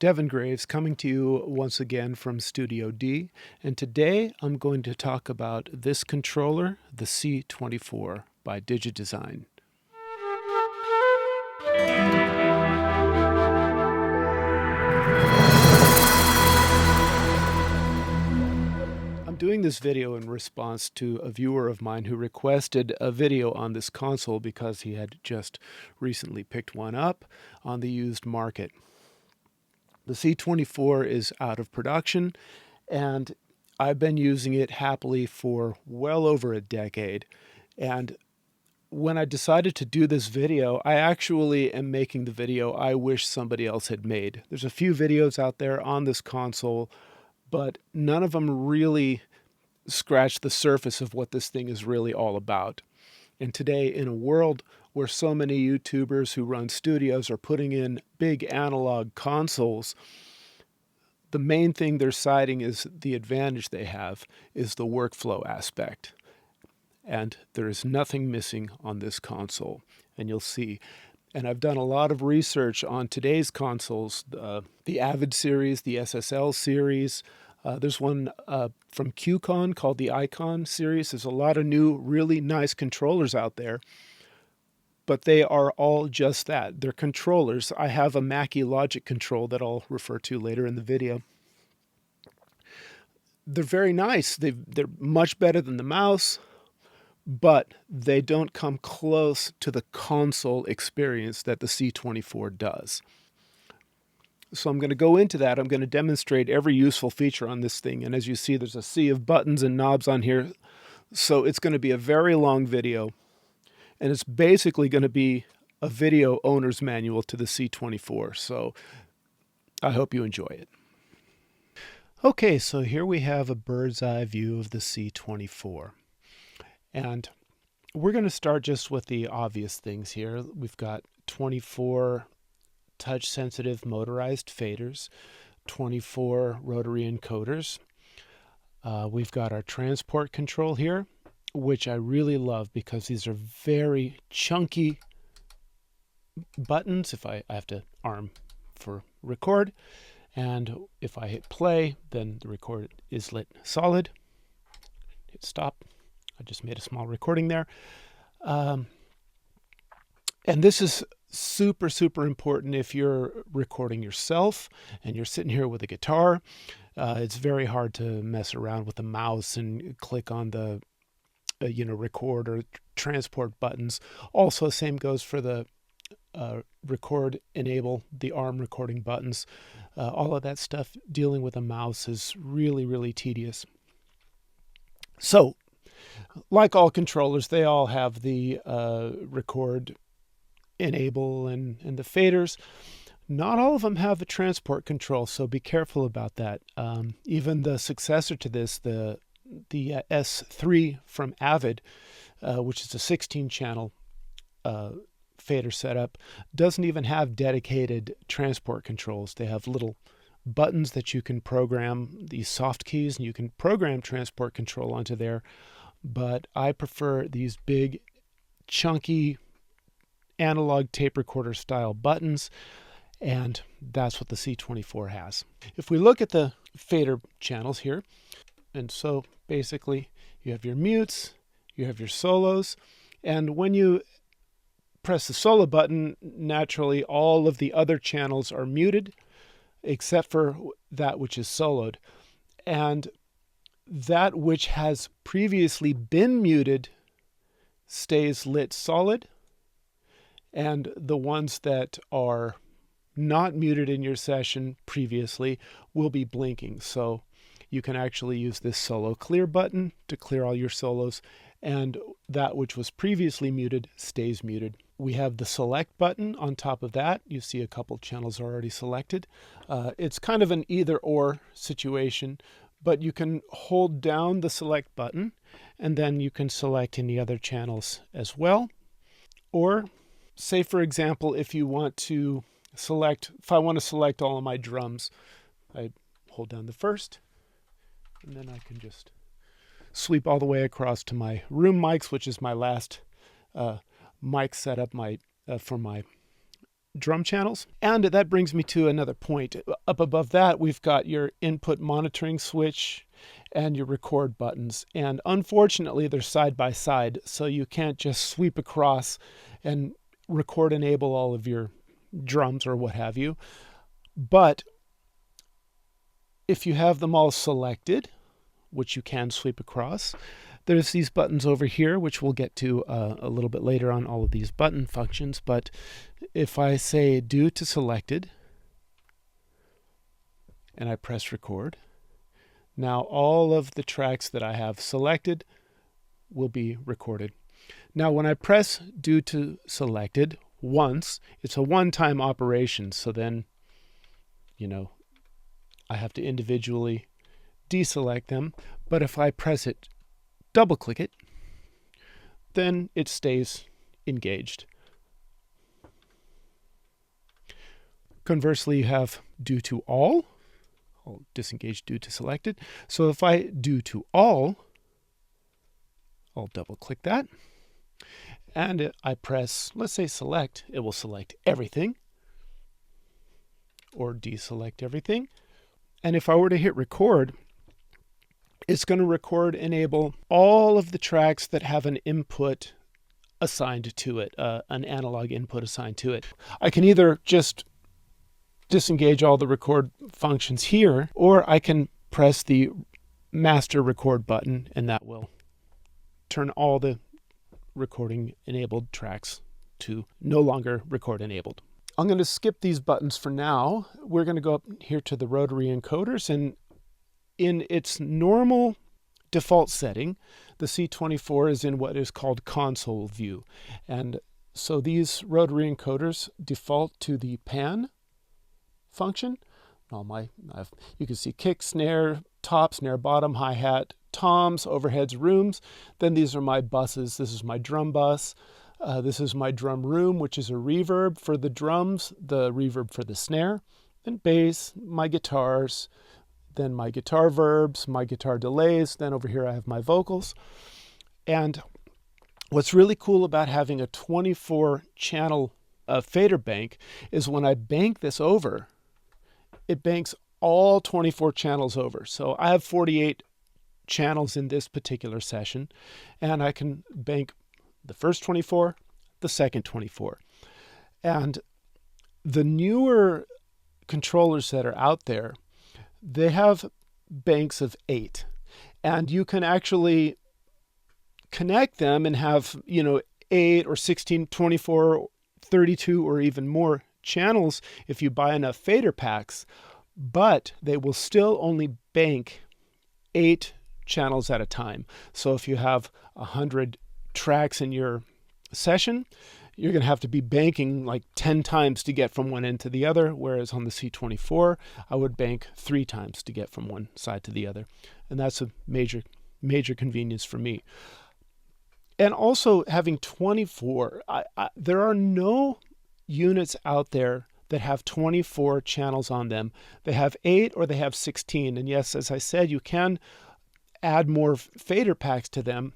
Devin Graves coming to you once again from Studio D, and today I'm going to talk about this controller, the C24 by DigiDesign. I'm doing this video in response to a viewer of mine who requested a video on this console because he had just recently picked one up on the used market. The C24 is out of production, and I've been using it happily for well over a decade. And when I decided to do this video, I actually am making the video I wish somebody else had made. There's a few videos out there on this console, but none of them really scratch the surface of what this thing is really all about. And today, in a world where so many YouTubers who run studios are putting in big analog consoles, the main thing they're citing is the advantage they have is the workflow aspect. And there is nothing missing on this console, and you'll see. And I've done a lot of research on today's consoles, the Avid series, the SSL series. There's one from QCon called the Icon series. There's a lot of new, really nice controllers out there, but they are all just that. They're controllers. I have a Mackie Logic control that I'll refer to later in the video. They're very nice. They're much better than the mouse, but they don't come close to the console experience that the C24 does. So I'm going to go into that. I'm going to demonstrate every useful feature on this thing. And as you see, there's a sea of buttons and knobs on here. So it's going to be a very long video. And it's basically going to be a video owner's manual to the C24. So I hope you enjoy it. Okay, so here we have a bird's eye view of the C24. And we're going to start just with the obvious things here. We've got 24 touch-sensitive motorized faders, 24 rotary encoders. We've got our transport control here, which I really love because these are very chunky buttons. If I have to arm for record, and if I hit play, then the record is lit solid. Hit stop. I just made a small recording there. And this is super important if you're recording yourself and you're sitting here with a guitar. It's very hard to mess around with the mouse and click on the record or transport buttons. Also, same goes for the record, enable, the arm recording buttons. All of that stuff dealing with a mouse is really tedious. So, like all controllers, they all have the record, enable, and the faders. Not all of them have a transport control, so be careful about that. Even the successor to this, the S3 from Avid, which is a 16-channel fader setup, doesn't even have dedicated transport controls. They have little buttons that you can program, these soft keys, and you can program transport control onto there. But I prefer these big, chunky, analog tape recorder style buttons, and that's what the C24 has. If we look at the fader channels here, and so basically you have your mutes, you have your solos, and when you press the solo button, naturally all of the other channels are muted except for that which is soloed. And that which has previously been muted stays lit solid, and the ones that are not muted in your session previously will be blinking. So you can actually use this solo clear button to clear all your solos, and that which was previously muted stays muted. We have the select button on top of that. You see a couple channels are already selected. It's kind of an either or situation, but you can hold down the select button and then you can select any other channels as well. Or say, for example, if I want to select all of my drums, I hold down the first and then I can just sweep all the way across to my room mics, which is my last mic setup for my drum channels. And that brings me to another point. Up above that, we've got your input monitoring switch and your record buttons. And unfortunately, they're side by side, so you can't just sweep across and record enable all of your drums or what have you. But if you have them all selected, which you can sweep across, there's these buttons over here, which we'll get to a little bit later on, all of these button functions. But if I say due to selected, and I press record, now all of the tracks that I have selected will be recorded. Now when I press due to selected once, it's a one-time operation. So then, I have to individually deselect them. But if I press it, double click it, then it stays engaged. Conversely, you have due to all. I'll disengage due to selected. So if I due to all, I'll double click that. And I press, let's say select, it will select everything or deselect everything. And if I were to hit record, it's going to record enable all of the tracks that have an input assigned to it, an analog input assigned to it. I can either just disengage all the record functions here, or I can press the master record button, and that will turn all the recording enabled tracks to no longer record enabled. I'm going to skip these buttons for now. We're going to go up here to the rotary encoders, and in its normal default setting, the C24 is in what is called console view. And so these rotary encoders default to the pan function. You can see kick, snare, top, snare, bottom, hi-hat, toms, overheads, rooms. Then these are my buses. This is my drum bus. This is my drum room, which is a reverb for the drums, the reverb for the snare, then bass, my guitars, then my guitar verbs, my guitar delays. Then over here I have my vocals. And what's really cool about having a 24 channel fader bank is when I bank this over, it banks all 24 channels over. So I have 48 channels in this particular session, and I can bank the first 24, the second 24. And the newer controllers that are out there, they have banks of 8, and you can actually connect them and have 8 or 16, 24, 32 or even more channels if you buy enough fader packs, but they will still only bank 8 channels at a time. So if you have 100 tracks in your session, you're going to have to be banking like 10 times to get from one end to the other, whereas on the C24, I would bank 3 times to get from one side to the other. And that's a major convenience for me. And also having 24, there are no units out there that have 24 channels on them. They have 8 or they have 16. And yes, as I said, you can add more fader packs to them,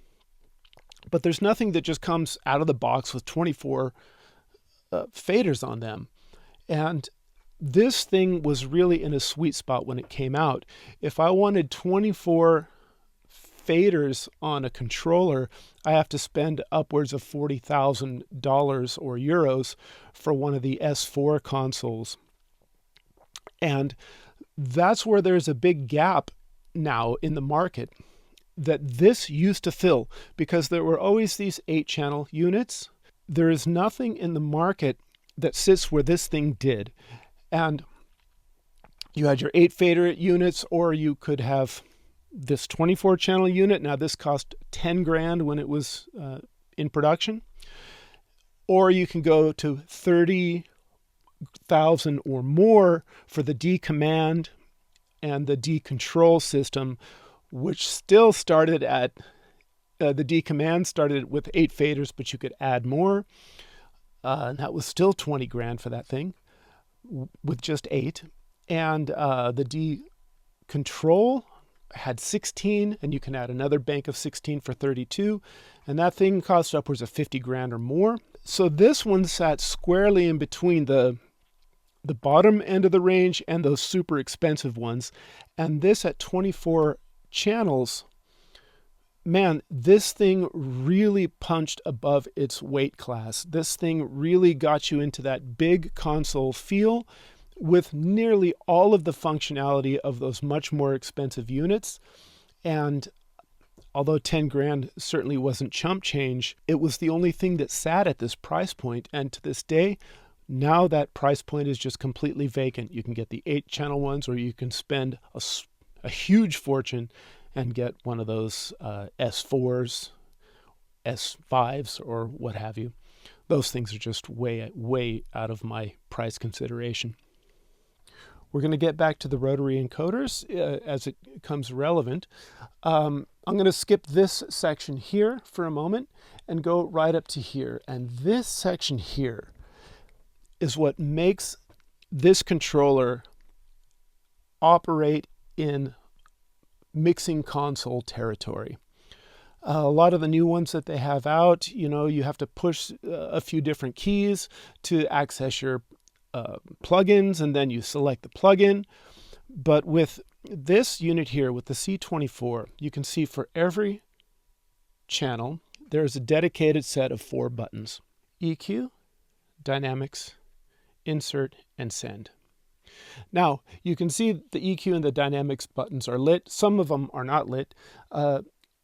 but there's nothing that just comes out of the box with 24 faders on them. And this thing was really in a sweet spot when it came out. If I wanted 24 faders on a controller, I have to spend upwards of $40,000 or euros for one of the S4 consoles. And that's where there's a big gap now in the market that this used to fill, because there were always these 8-channel units. There is nothing in the market that sits where this thing did. And you had your 8 fader units, or you could have this 24-channel unit. Now this cost 10 grand when it was in production. Or you can go to 30,000 or more for the D command and the D control system, which still started at, the D command started with 8 faders, but you could add more. And that was still 20 grand for that thing with just 8. And the D control had 16, and you can add another bank of 16 for 32. And that thing cost upwards of 50 grand or more. So this one sat squarely in between the bottom end of the range and those super expensive ones. And this at 24 channels, man, this thing really punched above its weight class. This thing really got you into that big console feel with nearly all of the functionality of those much more expensive units. And although 10 grand certainly wasn't chump change, it was the only thing that sat at this price point. And to this day, now that price point is just completely vacant. You can get the 8-channel ones, or you can spend a huge fortune and get one of those S4s, S5s, or what have you. Those things are just way out of my price consideration. We're going to get back to the rotary encoders as it becomes relevant. I'm going to skip this section here for a moment and go right up to here. And this section here is what makes this controller operate in mixing console territory. A lot of the new ones that they have out, you have to push a few different keys to access your plugins, and then you select the plugin. But with this unit here, with the C24, you can see for every channel, there's a dedicated set of 4 buttons: EQ, Dynamics, Insert, and Send. Now, you can see the EQ and the Dynamics buttons are lit. Some of them are not lit.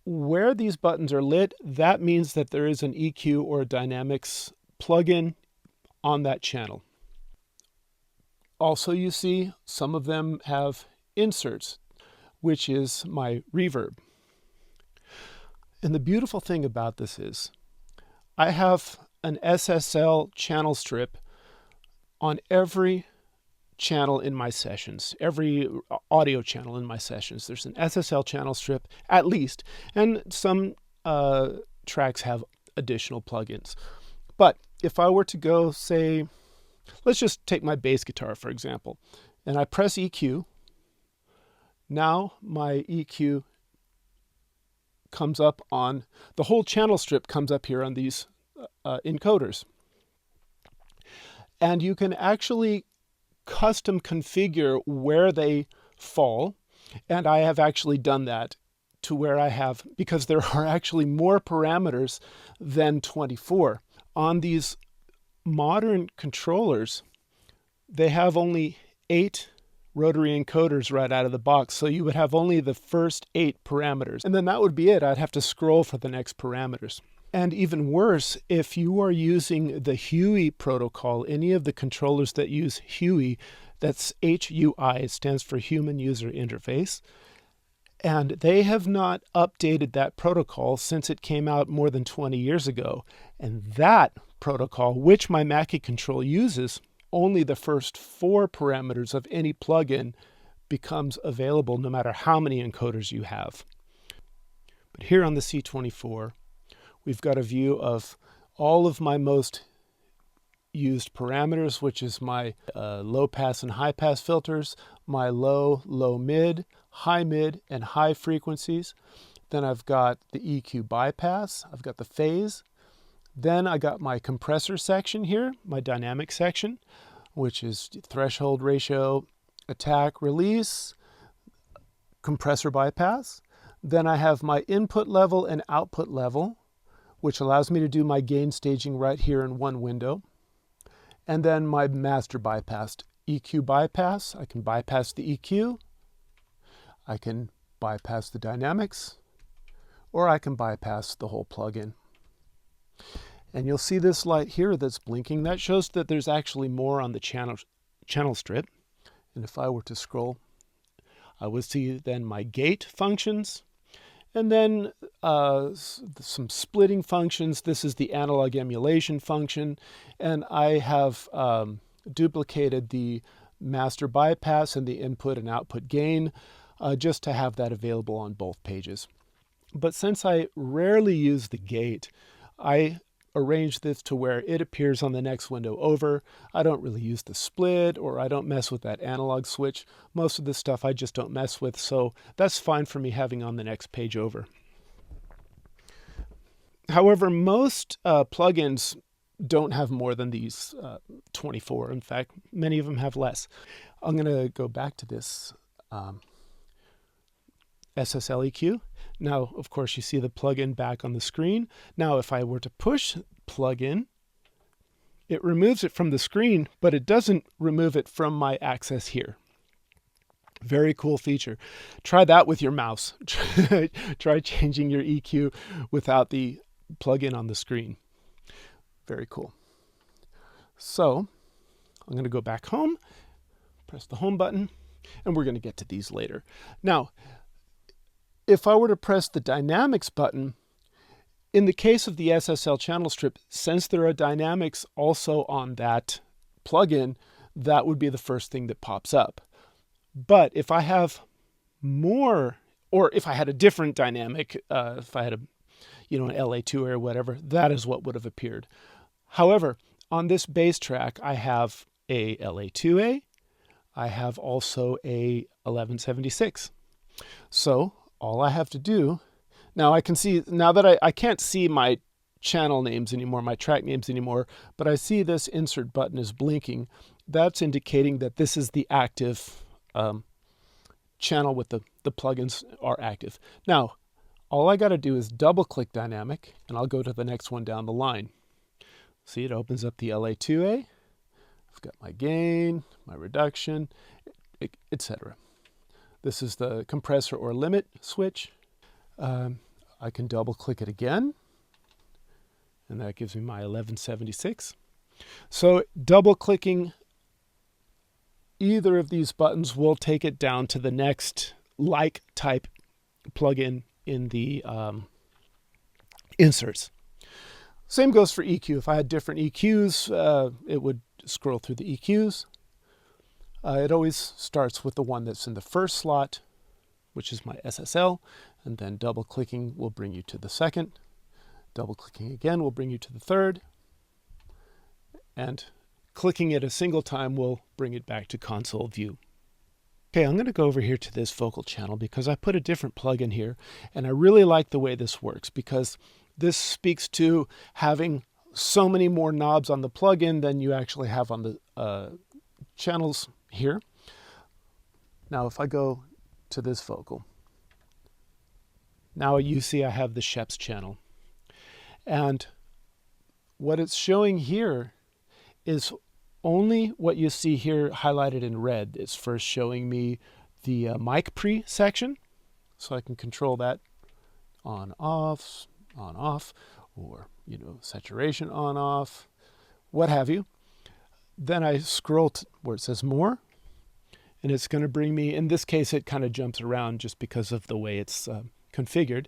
Where these buttons are lit, that means that there is an EQ or a Dynamics plugin on that channel. Also, you see some of them have inserts, which is my reverb. And the beautiful thing about this is I have an SSL channel strip on every channel in my sessions, every audio channel in my sessions. There's an SSL channel strip at least, and some tracks have additional plugins. But if I were to go, say, let's just take my bass guitar, for example, and I press EQ, now my EQ comes up on, the whole channel strip comes up here on these encoders. And you can actually custom configure where they fall. And I have actually done that to where I have, because there are actually more parameters than 24. On these modern controllers, they have only 8 rotary encoders right out of the box. So you would have only the first 8 parameters. And then that would be it. I'd have to scroll for the next parameters. And even worse, if you are using the HUI protocol, any of the controllers that use HUI, that's HUI, it stands for Human User Interface, and they have not updated that protocol since it came out more than 20 years ago. And that protocol, which my Mackie Control uses, only the first 4 parameters of any plugin becomes available no matter how many encoders you have. But here on the C24, we've got a view of all of my most used parameters, which is my low pass and high pass filters, my low, mid, and high frequencies. Then I've got the EQ bypass, I've got the phase. Then I got my compressor section here, my dynamic section, which is threshold ratio, attack, release, compressor bypass. Then I have my input level and output level, which allows me to do my gain staging right here in one window. And then my master bypass, EQ bypass. I can bypass the EQ, I can bypass the dynamics, or I can bypass the whole plugin. And you'll see this light here that's blinking. That shows that there's actually more on the channel strip. And if I were to scroll, I would see then my gate functions, and then some splitting functions. This is the analog emulation function, and I have duplicated the master bypass and the input and output gain just to have that available on both pages. But since I rarely use the gate, I arrange this to where it appears on the next window over. I don't really use the split, or I don't mess with that analog switch. Most of this stuff I just don't mess with, so that's fine for me having on the next page over. However, most plugins don't have more than these 24. In fact, many of them have less. I'm going to go back to this SSL EQ. Now, of course, you see the plugin back on the screen. Now, if I were to push plugin, it removes it from the screen, but it doesn't remove it from my access here. Very cool feature. Try that with your mouse. Try changing your EQ without the plugin on the screen. Very cool. So I'm going to go back home, press the home button, and we're going to get to these later. Now, if I were to press the dynamics button, in the case of the SSL channel strip, since there are dynamics also on that plugin, that would be the first thing that pops up. But if I have more, or if I had a different dynamic, if I had an LA2 or whatever, that is what would have appeared. However, on this bass track, I have a LA2A. I have also a 1176. So all I have to do, now I can see, now that I can't see my channel names anymore, my track names anymore, but I see this insert button is blinking. That's indicating that this is the active channel with the plugins are active. Now, all I got to do is double click dynamic and I'll go to the next one down the line. See, it opens up the LA2A. I've got my gain, my reduction, etc. This is the compressor or limit switch. I can double click it again, and that gives me my 1176. So double clicking either of these buttons will take it down to the next like type plugin in the inserts. Same goes for EQ. If I had different EQs, it would scroll through the EQs. It always starts with the one that's in the first slot, which is my SSL, and then double clicking will bring you to the second. Double clicking again will bring you to the third, and clicking it a single time will bring it back to console view. Okay, I'm going to go over here to this vocal channel because I put a different plugin here, and I really like the way this works because this speaks to having so many more knobs on the plugin than you actually have on the channels here. Now, if I go to this vocal, now you see I have the Sheps channel. And what it's showing here is only what you see here highlighted in red. It's first showing me the mic pre section, so I can control that on off, or saturation on off, what have you. Then I scroll to where it says more, and it's going to bring me, in this case it kind of jumps around just because of the way it's configured,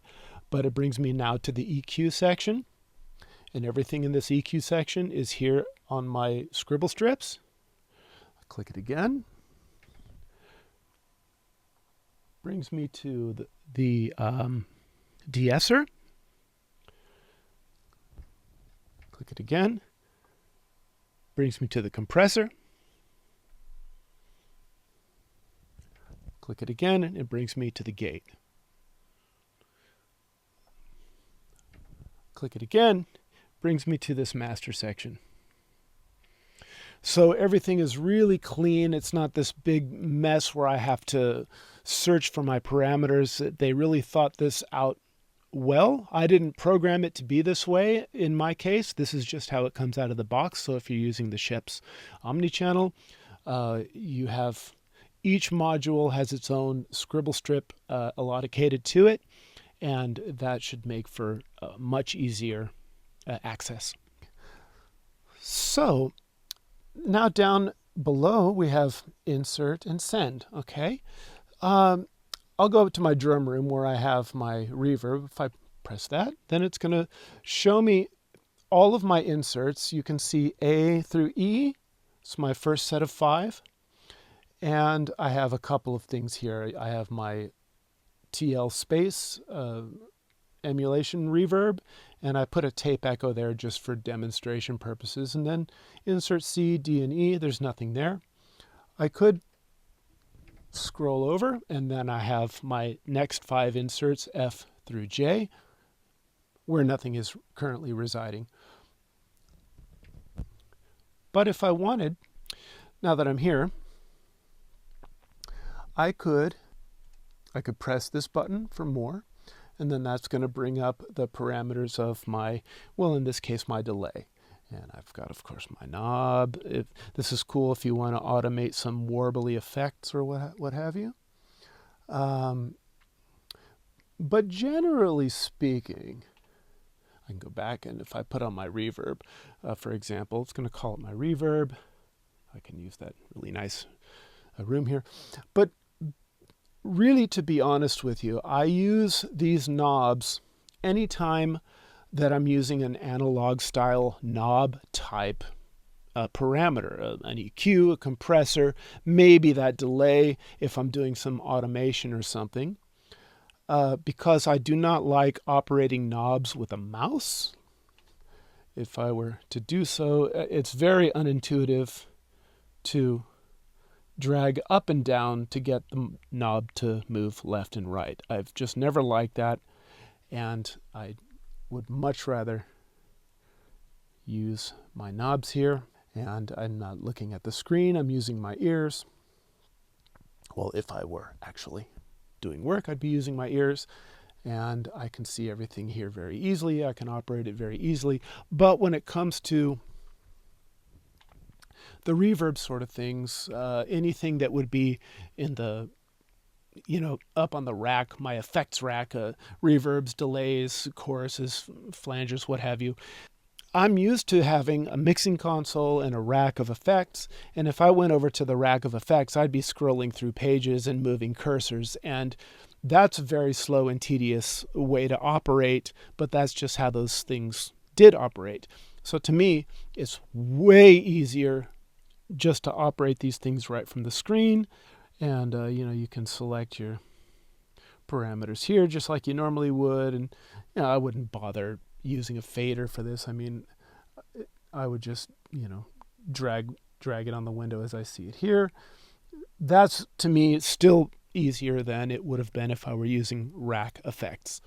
but it brings me now to the EQ section, and everything in this EQ section is here on my scribble strips. I click it again, brings me to the de-esser. Click it again, brings me to the compressor. Click it again, and it brings me to the gate. Click it again, brings me to this master section. So everything is really clean. It's not this big mess where I have to search for my parameters. They really thought this out well. I didn't program it to be this way in my case. This is just how it comes out of the box. So if you're using the Sheps omnichannel, you have each module has its own scribble strip allocated to it, and that should make for much easier access. So now down below we have insert and send. Okay, I'll go up to my drum room where I have my reverb. If I press that, then it's going to show me all of my inserts. You can see A through E. It's my first set of 5. And I have a couple of things here. I have my TL space emulation reverb, and I put a tape echo there just for demonstration purposes. And then insert C, D, and E, there's nothing there. I could scroll over, and then I have my next 5 inserts, F through J, where nothing is currently residing. But if I wanted, now that I'm here, I could press this button for more, and then that's going to bring up the parameters of my, well, in this case, my delay. And I've got, of course, my knob. This is cool if you want to automate some warbly effects or what have you. But generally speaking, I can go back, and if I put on my reverb, for example, it's going to call it my reverb. I can use that really nice room here. But really, to be honest with you, I use these knobs anytime that I'm using an analog style knob type parameter, an EQ, a compressor, maybe that delay if I'm doing some automation or something, because I do not like operating knobs with a mouse. If I were to do so, it's very unintuitive to drag up and down to get the knob to move left and right. I've just never liked that, and I would much rather use my knobs here, and I'm not looking at the screen, I'm using my ears. Well, if I were actually doing work, I'd be using my ears, and I can see everything here very easily. I can operate it very easily. But when it comes to the reverb sort of things, anything that would be in the, up on the rack, my effects rack, reverbs, delays, choruses, flangers, what have you. I'm used to having a mixing console and a rack of effects, and if I went over to the rack of effects, I'd be scrolling through pages and moving cursors, and that's a very slow and tedious way to operate, but that's just how those things did operate. So to me, it's way easier just to operate these things right from the screen, and you can select your parameters here just like you normally would, and I wouldn't bother using a fader for this. I mean, I would just drag it on the window as I see it here. That's, to me, still easier than it would have been if I were using rack effects.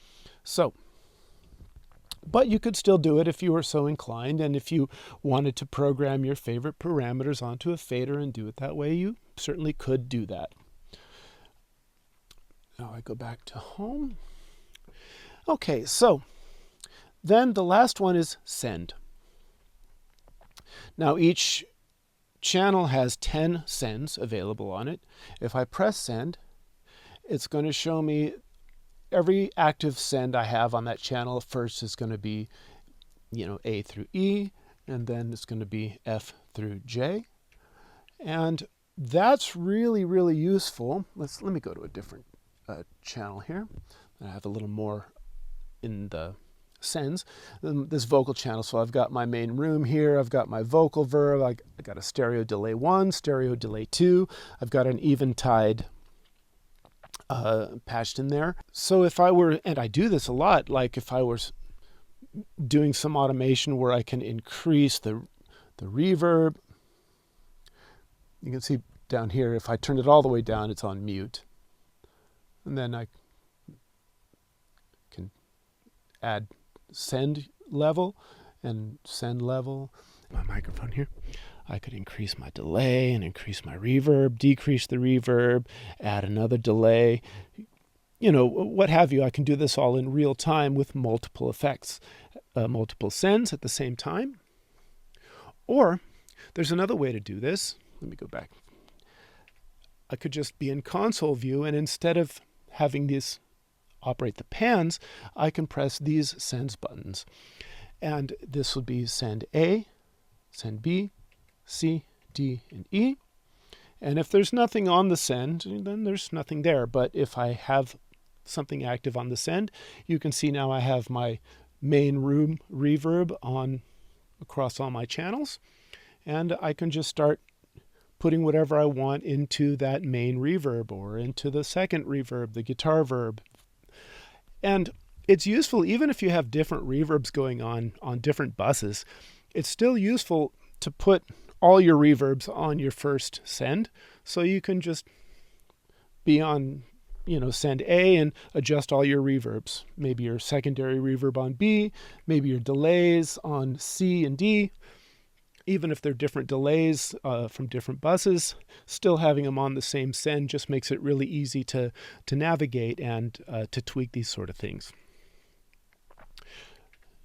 So, but you could still do it if you were so inclined, and if you wanted to program your favorite parameters onto a fader and do it that way, you certainly could do that. Now I go back to home. Okay, so then the last one is send. Now each channel has 10 sends available on it. If I press send, it's going to show me every active send I have on that channel. First is going to be, A through E, and then it's going to be F through J. And that's really, really useful. Let me go to a different channel here. I have a little more in the sends, this vocal channel. So I've got my main room here, I've got my vocal verb, I got a stereo delay 1, stereo delay 2, I've got an eventide patched in there. So if I were, and I do this a lot, like if I was doing some automation where I can increase the reverb, you can see down here, if I turn it all the way down, it's on mute. And then I can add send level and send level. My microphone here. I could increase my delay and increase my reverb, decrease the reverb, add another delay, what have you. I can do this all in real time with multiple effects, multiple sends at the same time. Or there's another way to do this. Let me go back. I could just be in console view, and instead of having this operate the pans, I can press these sends buttons. And this would be send A, send B, C, D, and E. And if there's nothing on the send, then there's nothing there. But if I have something active on the send, you can see now I have my main room reverb on across all my channels. And I can just start putting whatever I want into that main reverb or into the second reverb, the guitar verb. And it's useful even if you have different reverbs going on different buses. It's still useful to put all your reverbs on your first send, so you can just be on, send A and adjust all your reverbs. Maybe your secondary reverb on B, maybe your delays on C and D. even if they're different delays from different buses, still having them on the same send just makes it really easy to navigate and to tweak these sort of things.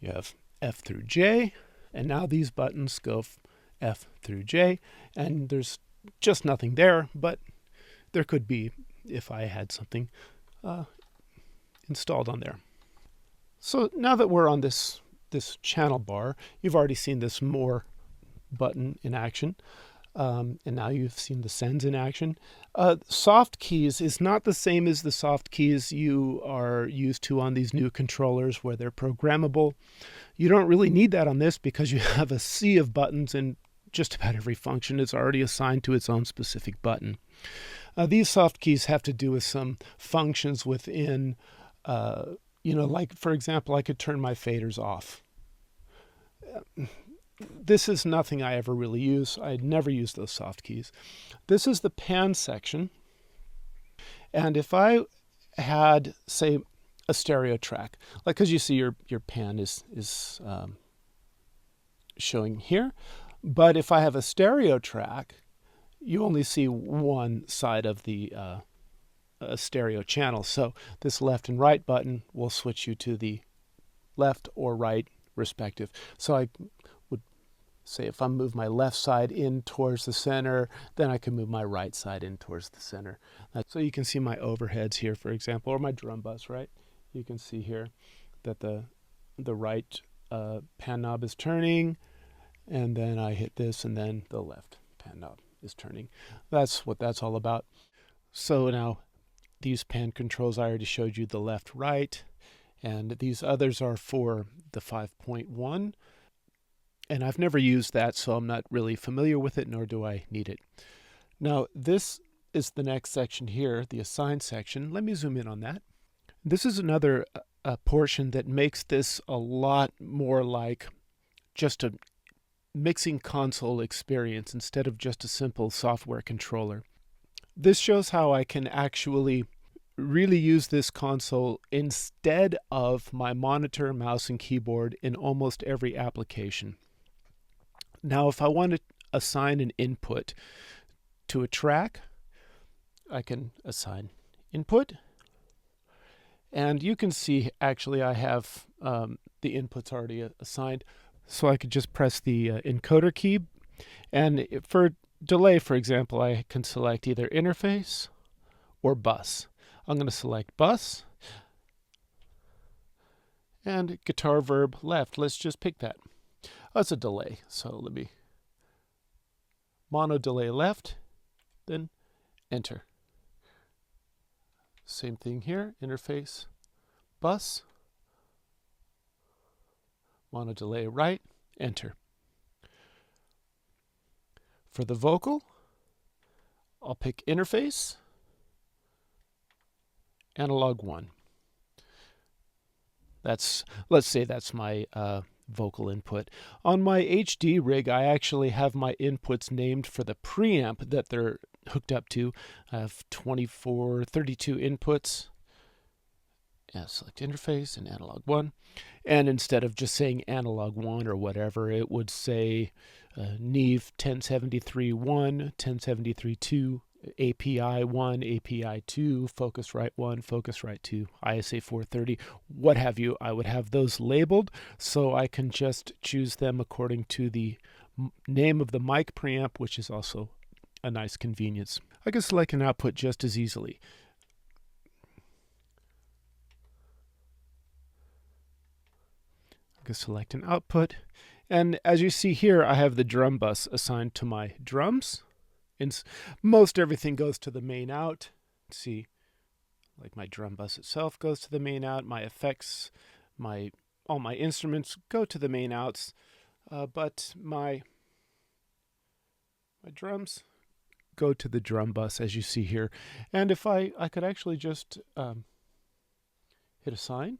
You have F through J, and now these buttons go F through J, and there's just nothing there, but there could be if I had something installed on there. So now that we're on this channel bar, you've already seen this more button in action, and now you've seen the sends in action. Soft keys is not the same as the soft keys you are used to on these new controllers where they're programmable. You don't really need that on this because you have a sea of buttons, and just about every function is already assigned to its own specific button. These soft keys have to do with some functions within, like, for example, I could turn my faders off. This is nothing I ever really use. I never use those soft keys. This is the pan section. And if I had, say, a stereo track, like, because you see your pan is showing here. But if I have a stereo track, you only see one side of the stereo channel. So this left and right button will switch you to the left or right respective. So I would say if I move my left side in towards the center, then I can move my right side in towards the center. So you can see my overheads here, for example, or my drum bus, right? You can see here that the right pan knob is turning, and then I hit this, and then the left pan knob is turning. That's what that's all about. So now these pan controls, I already showed you the left, right, and these others are for the 5.1. And I've never used that, so I'm not really familiar with it, nor do I need it. Now, this is the next section here, the assign section. Let me zoom in on that. This is another portion that makes this a lot more like just a mixing console experience instead of just a simple software controller. This shows how I can actually really use this console instead of my monitor, mouse, and keyboard in almost every application. Now, if I want to assign an input to a track, I can assign input. And you can see, actually, I have the inputs already assigned. So I could just press the encoder key. And for delay, for example, I can select either interface or bus. I'm going to select bus. And guitar verb left. Let's just pick that. That's a delay. So let me mono delay left, then enter. Same thing here, interface, bus, mono delay right, enter. For the vocal, I'll pick interface, analog 1. Let's say that's my vocal input. On my HD rig, I actually have my inputs named for the preamp that they're hooked up to. I have 32 inputs. Select interface and analog 1. And instead of just saying analog 1 or whatever, it would say Neve 1073.1, 1073.2, API 1, API 2, Focusrite 1, Focusrite 2, ISA 430, what have you. I would have those labeled so I can just choose them according to the name of the mic preamp, which is also a nice convenience. I can select an output just as easily. I can select an output, and as you see here, I have the drum bus assigned to my drums. Most everything goes to the main out. See, like my drum bus itself goes to the main out. My effects, all my instruments go to the main outs, but my drums go to the drum bus, as you see here. And if I could actually just hit assign,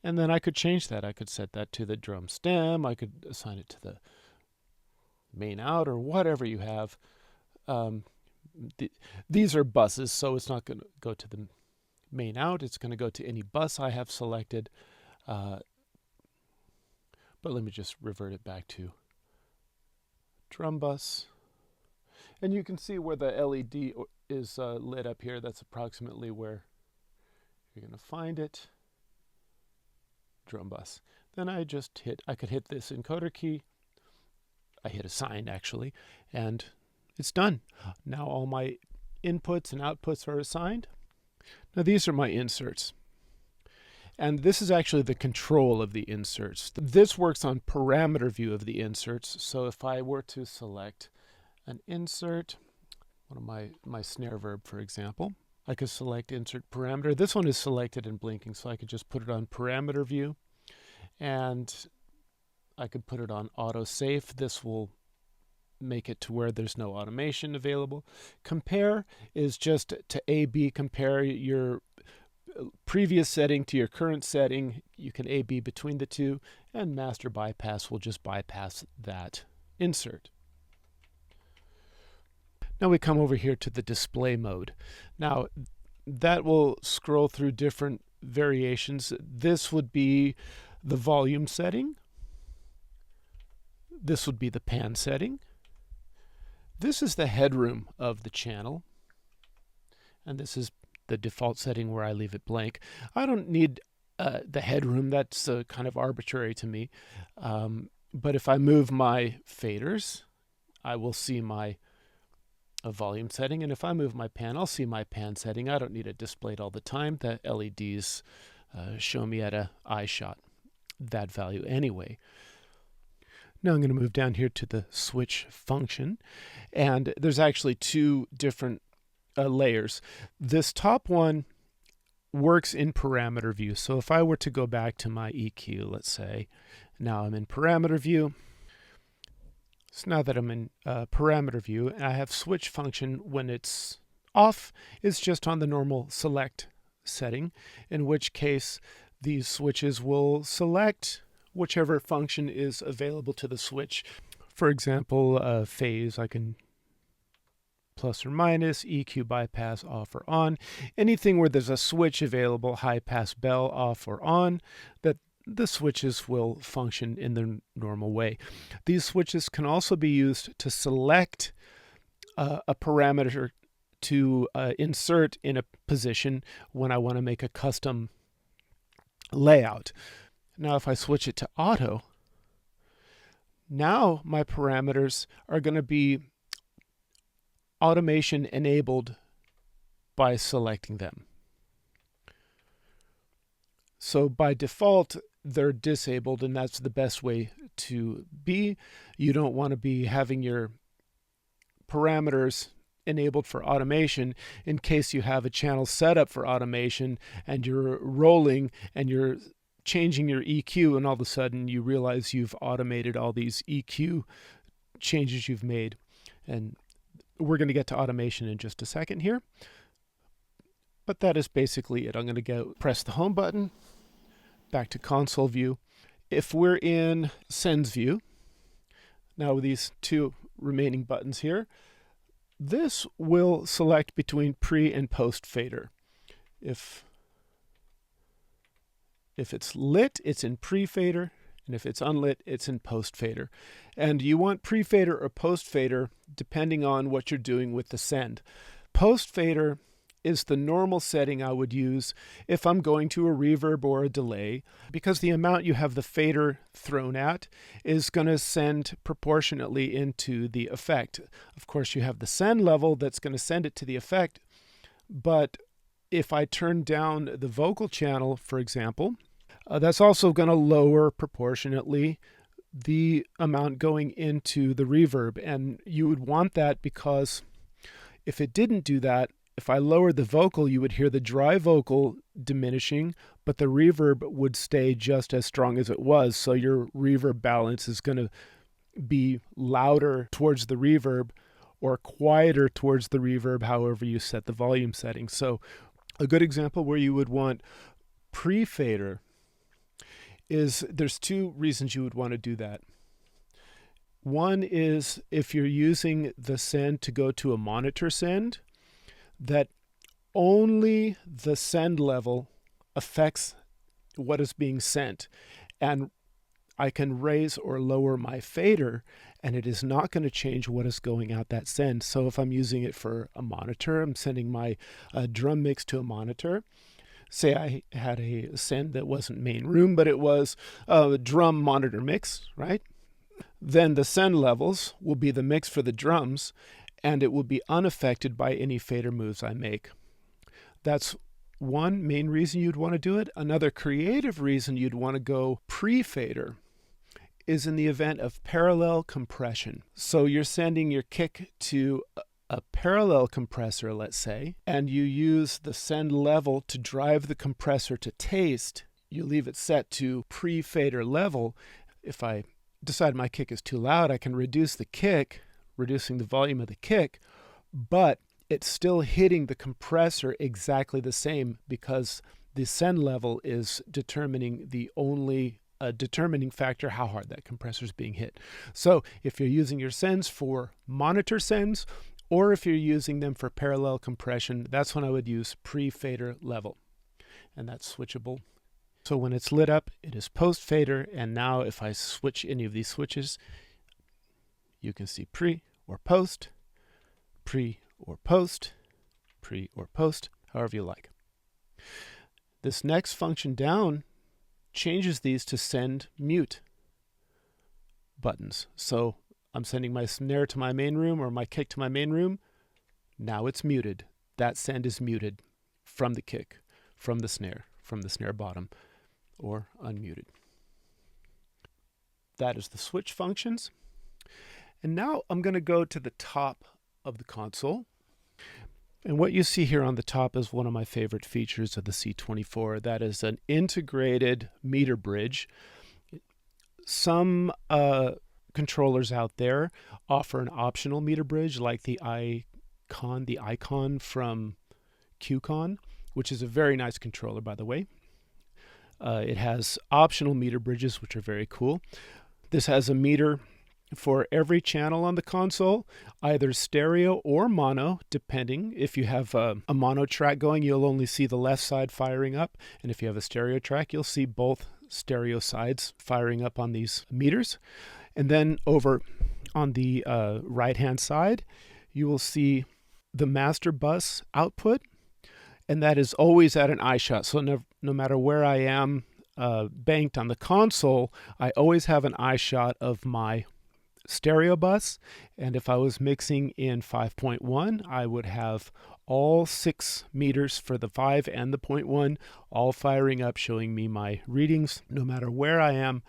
and then I could change that. I could set that to the drum stem. I could assign it to the main out or whatever you have. These are buses, so it's not going to go to the main out. It's going to go to any bus I have selected. But let me just revert it back to drum bus. And you can see where the LED is lit up here. That's approximately where you're going to find it. Drum bus. Then I could hit this encoder key. I hit assign actually, and it's done. Now all my inputs and outputs are assigned. Now these are my inserts. And this is actually the control of the inserts. This works on parameter view of the inserts. So if I were to select an insert, one of my snare verb, for example, I could select insert parameter. This one is selected and blinking, so I could just put it on parameter view. And I could put it on auto safe. This will make it to where there's no automation available. Compare is just to A/B compare your previous setting to your current setting. You can A/B between the two, and master bypass will just bypass that insert. Now we come over here to the display mode. Now that will scroll through different variations. This would be the volume setting. This would be the pan setting. This is the headroom of the channel. And this is the default setting where I leave it blank. I don't need the headroom. That's kind of arbitrary to me. But if I move my faders, I will see my volume setting. And if I move my pan, I'll see my pan setting. I don't need it displayed all the time. The LEDs show me at an eye shot that value anyway. Now I'm going to move down here to the switch function. And there's actually two different layers. This top one works in parameter view. So if I were to go back to my EQ, let's say, now I'm in parameter view. So now that I'm in parameter view, and I have switch function when it's off, it's just on the normal select setting, in which case these switches will select whichever function is available to the switch. For example, phase, I can plus or minus, EQ bypass off or on. Anything where there's a switch available, high pass bell off or on, that the switches will function in the normal way. These switches can also be used to select a parameter to insert in a position when I want to make a custom layout. Now if I switch it to auto, now my parameters are going to be automation enabled by selecting them. So by default, they're disabled, and that's the best way to be. You don't want to be having your parameters enabled for automation in case you have a channel set up for automation and you're rolling and you're changing your EQ, and all of a sudden you realize you've automated all these EQ changes you've made. And we're going to get to automation in just a second here. But that is basically it. I'm going to go press the home button, back to console view. If we're in sends view, now with these two remaining buttons here, this will select between pre and post fader. If it's lit, it's in pre fader, and if it's unlit, it's in post fader. And you want pre fader or post fader depending on what you're doing with the send. Post fader is the normal setting I would use if I'm going to a reverb or a delay, because the amount you have the fader thrown at is going to send proportionately into the effect. Of course, you have the send level that's going to send it to the effect, but if I turn down the vocal channel, for example, that's also going to lower proportionately the amount going into the reverb. And you would want that because if it didn't do that, if I lowered the vocal, you would hear the dry vocal diminishing, but the reverb would stay just as strong as it was. So your reverb balance is going to be louder towards the reverb or quieter towards the reverb, however you set the volume setting. So a good example where you would want pre-fader is, there's two reasons you would want to do that. One is if you're using the send to go to a monitor send, that only the send level affects what is being sent. And I can raise or lower my fader, and it is not going to change what is going out that send. So if I'm using it for a monitor, I'm sending my drum mix to a monitor. Say I had a send that wasn't main room, but it was a drum monitor mix, right? Then the send levels will be the mix for the drums, and it will be unaffected by any fader moves I make. That's one main reason you'd want to do it. Another creative reason you'd want to go pre-fader is in the event of parallel compression. So you're sending your kick to a parallel compressor, let's say, and you use the send level to drive the compressor to taste. You leave it set to pre-fader level. If I decide my kick is too loud, I can reduce the kick, reducing the volume of the kick, but it's still hitting the compressor exactly the same because the send level is determining the only determining factor how hard that compressor is being hit. So if you're using your sends for monitor sends, or if you're using them for parallel compression, that's when I would use pre-fader level. And that's switchable. So when it's lit up, it is post-fader. And now if I switch any of these switches, you can see pre or post, pre or post, pre or post, however you like. This next function down changes these to send mute buttons. So I'm sending my snare to my main room or my kick to my main room. Now it's muted. That send is muted from the kick, from the snare bottom, or unmuted. That is the switch functions. And now I'm going to go to the top of the console. And what you see here on the top is one of my favorite features of the C24. That is an integrated meter bridge. Some controllers out there offer an optional meter bridge like the icon from QCon, which is a very nice controller, by the way. It has optional meter bridges, which are very cool. This has a meter for every channel on the console, either stereo or mono, depending. If you have a mono track going, you'll only see the left side firing up. And if you have a stereo track, you'll see both stereo sides firing up on these meters. And then over on the right-hand side, you will see the master bus output, and that is always at an eye shot. So no matter where I am banked on the console, I always have an eye shot of my stereo bus. And if I was mixing in 5.1, I would have all 6 meters for the 5 and the 0.1 all firing up, showing me my readings no matter where I am,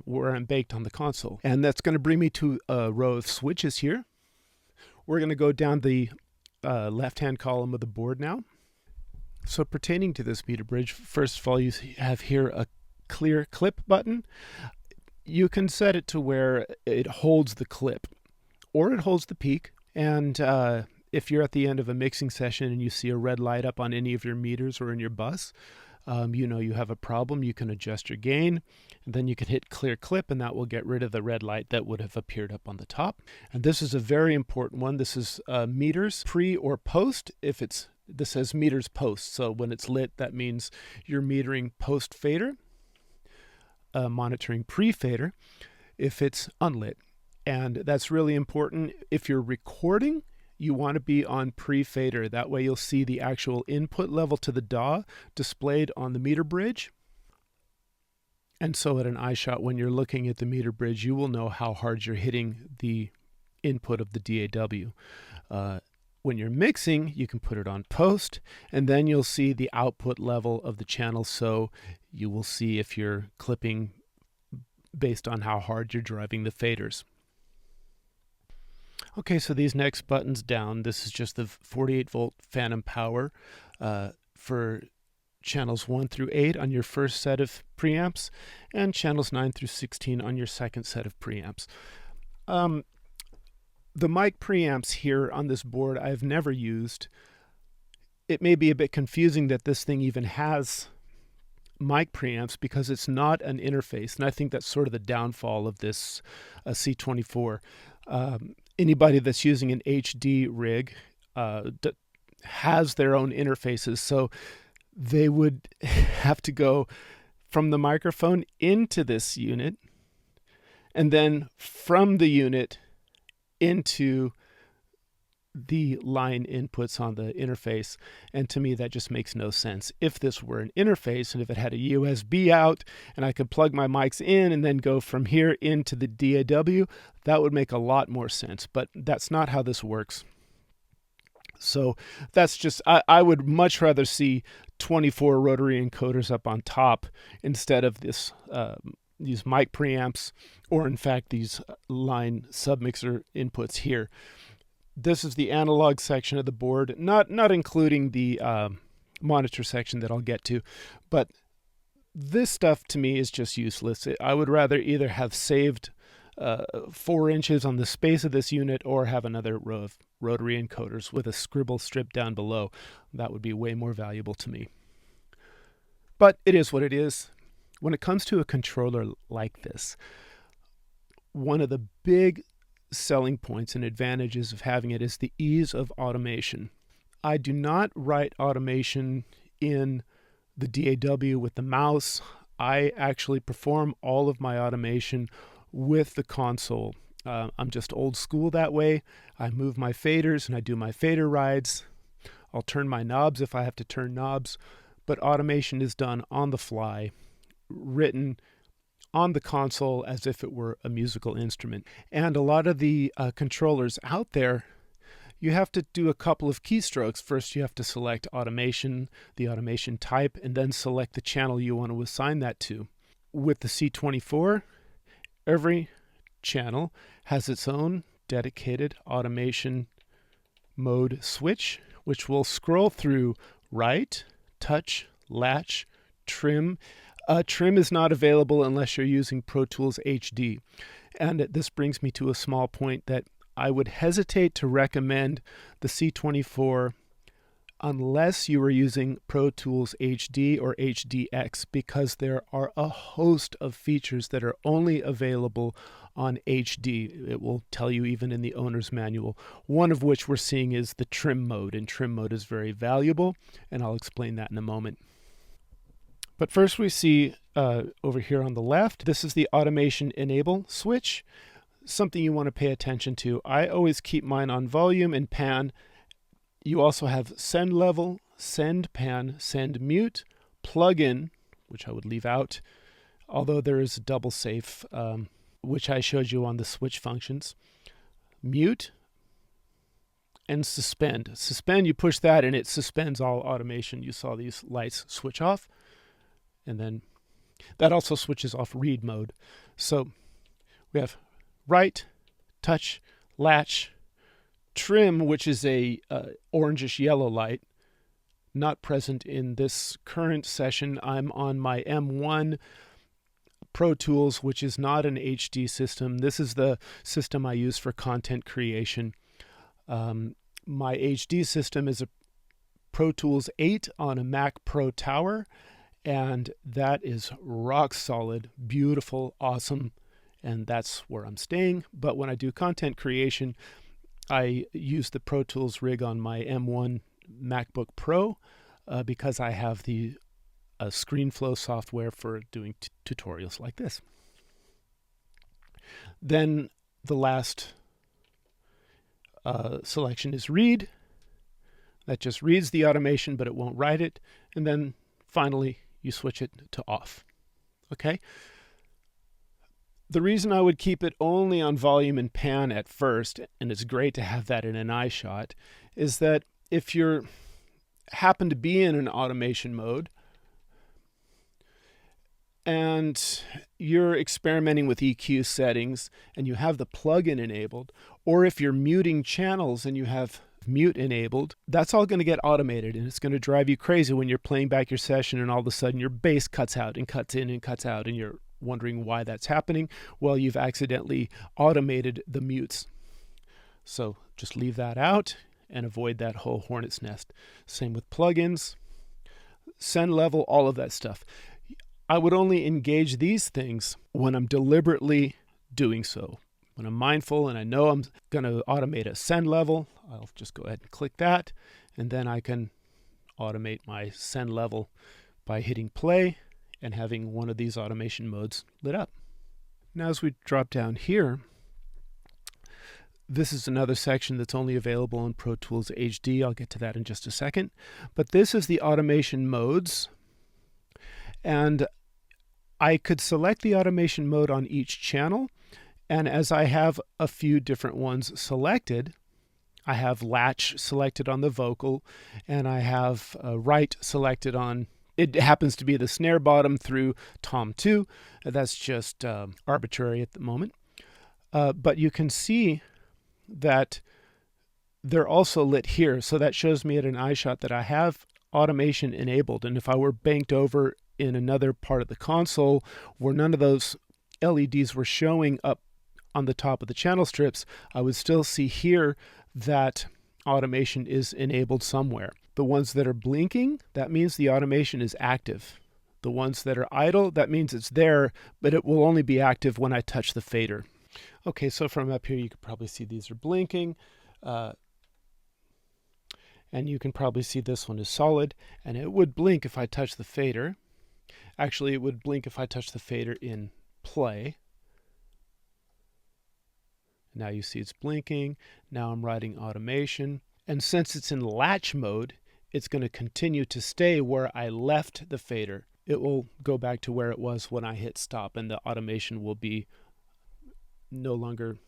where I'm baked on the console. And that's going to bring me to a row of switches here. We're going to go down the left-hand column of the board now. So pertaining to this meter bridge, first of all, you have here a clear clip button. You can set it to where it holds the clip or it holds the peak. And if you're at the end of a mixing session and you see a red light up on any of your meters or in your bus, you know you have a problem. You can adjust your gain, and then you can hit clear clip, and that will get rid of the red light that would have appeared up on the top. And this is a very important one. This is meters pre or post. This says meters post. So when it's lit, that means you're metering post fader, monitoring pre-fader if it's unlit. And that's really important. If you're recording, you want to be on pre-fader. That way you'll see the actual input level to the DAW displayed on the meter bridge. And so at an eye shot, when you're looking at the meter bridge, you will know how hard you're hitting the input of the DAW. When you're mixing, you can put it on post, and then you'll see the output level of the channel. So you will see if you're clipping based on how hard you're driving the faders. Okay, so these next buttons down, this is just the 48-volt phantom power for channels 1 through 8 on your first set of preamps, and channels 9 through 16 on your second set of preamps. The mic preamps here on this board I've never used. It may be a bit confusing that this thing even has mic preamps because it's not an interface, and I think that's sort of the downfall of this C24. Anybody that's using an HD rig has their own interfaces, so they would have to go from the microphone into this unit and then from the unit into the line inputs on the interface. And to me, that just makes no sense. If this were an interface and if it had a USB out and I could plug my mics in and then go from here into the DAW, that would make a lot more sense. But that's not how this works. So that's just, I would much rather see 24 rotary encoders up on top instead of this these mic preamps, or in fact these line submixer inputs here. This is the analog section of the board, not including the monitor section that I'll get to, but this stuff to me is just useless. I would rather either have saved 4 inches on the space of this unit or have another row of rotary encoders with a scribble strip down below. That would be way more valuable to me. But it is what it is. When it comes to a controller like this, one of the big selling points and advantages of having it is the ease of automation. I do not write automation in the DAW with the mouse. I actually perform all of my automation with the console. I'm just old school that way. I move my faders and I do my fader rides. I'll turn my knobs if I have to turn knobs, but automation is done on the fly, written on the console as if it were a musical instrument. And a lot of the controllers out there, you have to do a couple of keystrokes. First, you have to select automation, the automation type, and then select the channel you want to assign that to. With the C24, every channel has its own dedicated automation mode switch, which will scroll through write, touch, latch, trim. Trim is not available unless you're using Pro Tools HD. And this brings me to a small point that I would hesitate to recommend the C24 unless you are using Pro Tools HD or HDX, because there are a host of features that are only available on HD. It will tell you even in the owner's manual, one of which we're seeing is the trim mode, and trim mode is very valuable, and I'll explain that in a moment. But first we see over here on the left, this is the automation enable switch, something you want to pay attention to. I always keep mine on volume and pan. You also have send level, send pan, send mute, plug-in, which I would leave out, although there is a double safe, which I showed you on the switch functions, mute, and suspend. Suspend, you push that and it suspends all automation. You saw these lights switch off. And then that also switches off read mode. So we have write, touch, latch, trim, which is a orangish yellow light, not present in this current session. I'm on my M1 Pro Tools, which is not an HD system. This is the system I use for content creation. My HD system is a Pro Tools 8 on a Mac Pro Tower, and that is rock solid, beautiful, awesome, and that's where I'm staying. But when I do content creation, I use the Pro Tools rig on my M1 MacBook Pro because I have the ScreenFlow software for doing tutorials like this. Then the last selection is read. That just reads the automation, but it won't write it. And then finally, you switch it to off. Okay? The reason I would keep it only on volume and pan at first, and it's great to have that in an iShot, is that if you happen to be in an automation mode and you're experimenting with EQ settings and you have the plugin enabled, or if you're muting channels and you have mute enabled, that's all going to get automated, and it's going to drive you crazy when you're playing back your session and all of a sudden your bass cuts out and cuts in and cuts out and you're wondering why that's happening. Well, you've accidentally automated the mutes. So just leave that out and avoid that whole hornet's nest. Same with plugins, send level, all of that stuff. I would only engage these things when I'm deliberately doing so. When I'm mindful and I know I'm going to automate a send level, I'll just go ahead and click that, and then I can automate my send level by hitting play and having one of these automation modes lit up. Now as we drop down here, this is another section that's only available in Pro Tools HD. I'll get to that in just a second. But this is the automation modes. And I could select the automation mode on each channel. And as I have a few different ones selected, I have latch selected on the vocal, and I have right selected on, it happens to be the snare bottom through tom 2. That's just arbitrary at the moment. But you can see that they're also lit here. So that shows me at an eye shot that I have automation enabled. And if I were banked over in another part of the console where none of those LEDs were showing up on the top of the channel strips, I would still see here that automation is enabled somewhere. The ones that are blinking, that means the automation is active. The ones that are idle, that means it's there, but it will only be active when I touch the fader. Okay, so from up here you can probably see these are blinking. And you can probably see this one is solid, and it would blink if I touch the fader. Actually, it would blink if I touch the fader in play. Now you see it's blinking. Now I'm writing automation. And since it's in latch mode, it's going to continue to stay where I left the fader. It will go back to where it was when I hit stop, and the automation will be no longer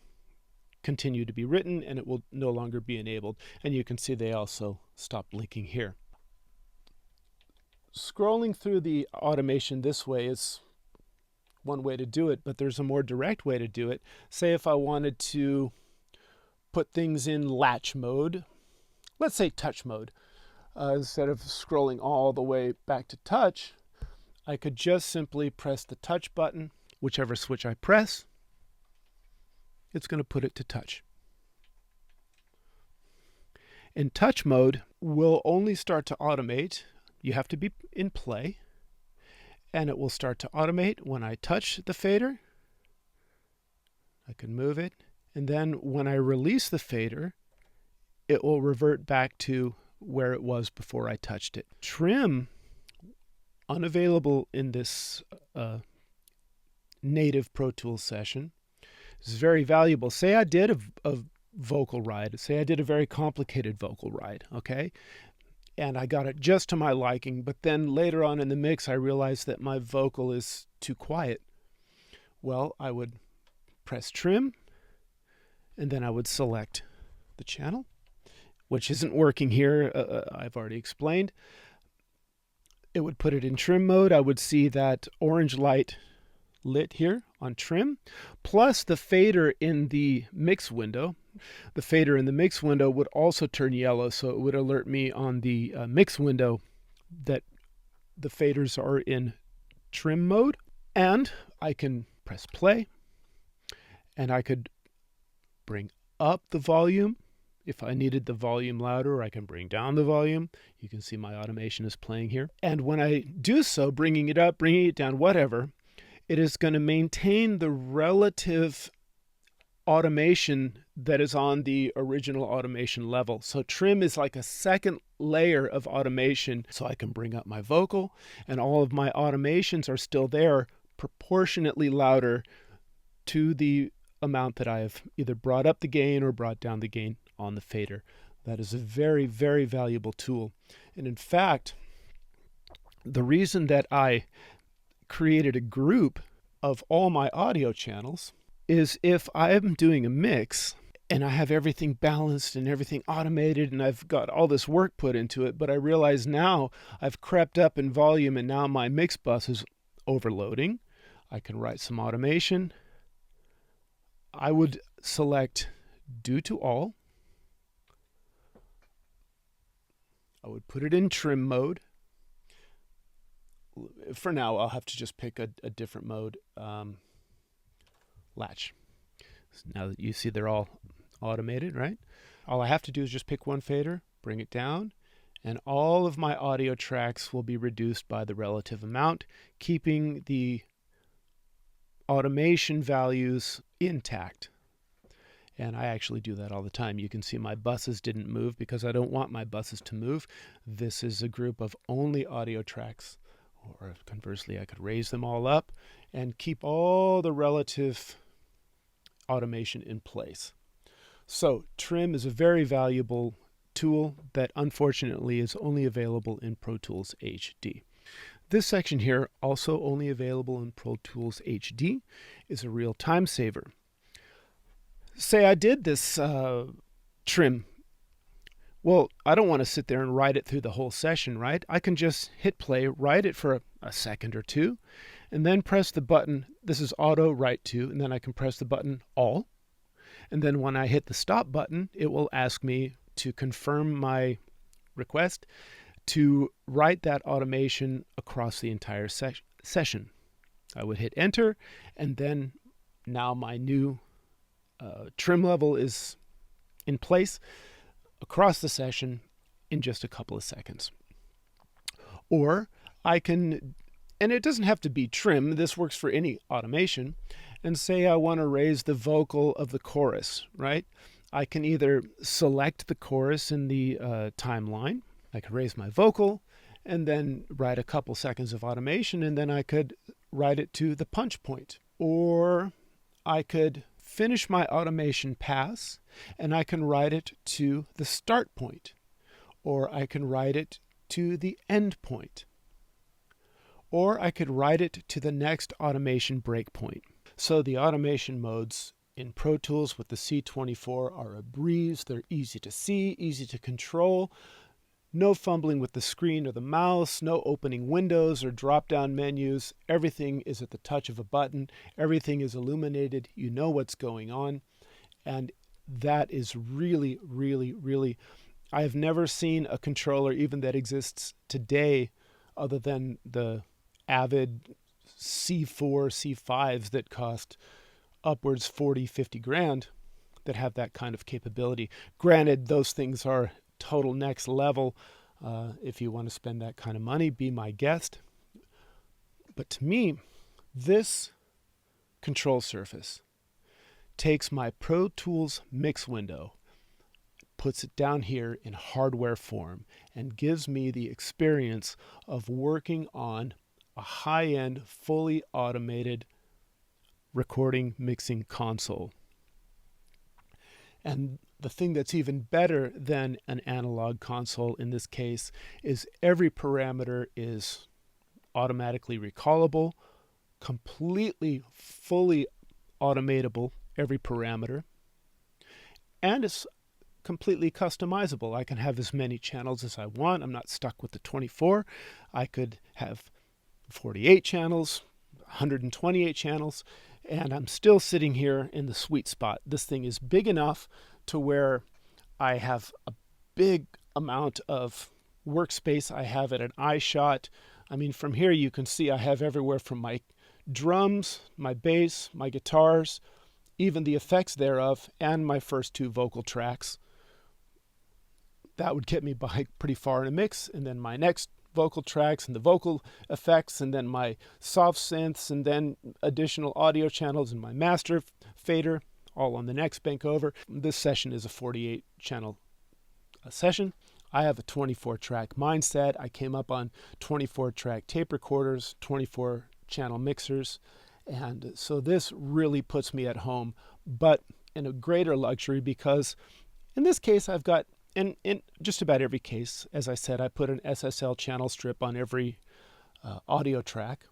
continue to be written, and it will no longer be enabled. And you can see they also stop blinking here. Scrolling through the automation this way is one way to do it, but there's a more direct way to do it. Say if I wanted to put things in latch mode, let's say touch mode, instead of scrolling all the way back to touch, I could just simply press the touch button. Whichever switch I press, it's going to put it to touch. In touch mode, we'll only start to automate. You have to be in play, and it will start to automate when I touch the fader. I can move it, and then when I release the fader, it will revert back to where it was before I touched it. Trim, unavailable in this native Pro Tools session, is very valuable. Say I did a vocal ride. Say I did a very complicated vocal ride, okay? And I got it just to my liking, but then later on in the mix, I realized that my vocal is too quiet. Well, I would press trim, and then I would select the channel, which isn't working here. I've already explained. It would put it in trim mode. I would see that orange light lit here on trim, plus the fader in the mix window. The fader in the mix window would also turn yellow, so it would alert me on the mix window that the faders are in trim mode. And I can press play, and I could bring up the volume. If I needed the volume louder, I can bring down the volume. You can see my automation is playing here. And when I do so, bringing it up, bringing it down, whatever, it is going to maintain the relative automation that is on the original automation level. So trim is like a second layer of automation. So I can bring up my vocal, and all of my automations are still there, proportionately louder to the amount that I have either brought up the gain or brought down the gain on the fader. That is a very, very valuable tool. And in fact, the reason that I created a group of all my audio channels is if I'm doing a mix and I have everything balanced and everything automated and I've got all this work put into it, but I realize now I've crept up in volume and now my mix bus is overloading, I can write some automation. I would select due to all. I would put it in trim mode. For now, I'll have to just pick a different mode, latch. Now that you see they're all automated, right? All I have to do is just pick one fader, bring it down, and all of my audio tracks will be reduced by the relative amount, keeping the automation values intact. And I actually do that all the time. You can see my buses didn't move because I don't want my buses to move. This is a group of only audio tracks or conversely, I could raise them all up and keep all the relative automation in place. So trim is a very valuable tool that unfortunately is only available in Pro Tools HD. This section here, also only available in Pro Tools HD, is a real time saver. Say I did this trim. Well, I don't want to sit there and write it through the whole session, right? I can just hit play, write it for a second or two, and then press the button. This is auto write to, and then I can press the button all. And then when I hit the stop button, it will ask me to confirm my request to write that automation across the entire session. I would hit enter, and then now my new trim level is in place across the session in just a couple of seconds. Or I can, and it doesn't have to be trim, this works for any automation, and say I want to raise the vocal of the chorus, right? I can either select the chorus in the timeline, I could raise my vocal, and then write a couple seconds of automation, and then I could write it to the punch point. Or I could finish my automation pass, and I can write it to the start point. Or I can write it to the end point. Or I could write it to the next automation breakpoint. So the automation modes in Pro Tools with the C24 are a breeze. They're easy to see, easy to control. No fumbling with the screen or the mouse, no opening windows or drop-down menus. Everything is at the touch of a button. Everything is illuminated. You know what's going on. And that is really, really, really, I have never seen a controller even that exists today other than the Avid C4, C5s that cost upwards 40, 50 grand that have that kind of capability. Granted, those things are total next level. If you want to spend that kind of money, be my guest. But to me, this control surface takes my Pro Tools mix window, puts it down here in hardware form, and gives me the experience of working on a high-end, fully automated recording mixing console. And the thing that's even better than an analog console in this case is every parameter is automatically recallable, completely, fully automatable, every parameter, and it's completely customizable. I can have as many channels as I want. I'm not stuck with the 24. I could have 48 channels, 128 channels, and I'm still sitting here in the sweet spot. This thing is big enough to where I have a big amount of workspace. I have it an eye shot. I mean, from here you can see I have everywhere from my drums, my bass, my guitars, even the effects thereof, and my first two vocal tracks. That would get me by pretty far in a mix, and then my next vocal tracks and the vocal effects, and then my soft synths, and then additional audio channels and my master fader, all on the next bank over. This session is a 48 channel session. I have a 24 track mindset. I came up on 24 track tape recorders, 24 channel mixers, and so this really puts me at home, but in a greater luxury, because in this case I've got, in just about every case, as I said, I put an SSL channel strip on every audio track.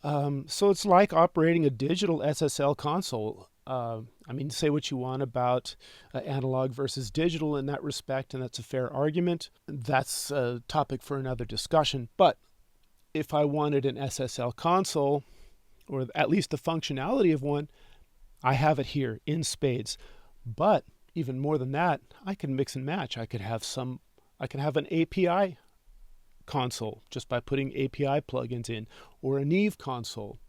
So it's like operating a digital SSL console. I mean, say what you want about analog versus digital in that respect, and that's a fair argument. That's a topic for another discussion. But if I wanted an SSL console, or at least the functionality of one, I have it here in spades. But even more than that, I can mix and match. I could have an API console just by putting API plugins in, or a Neve console.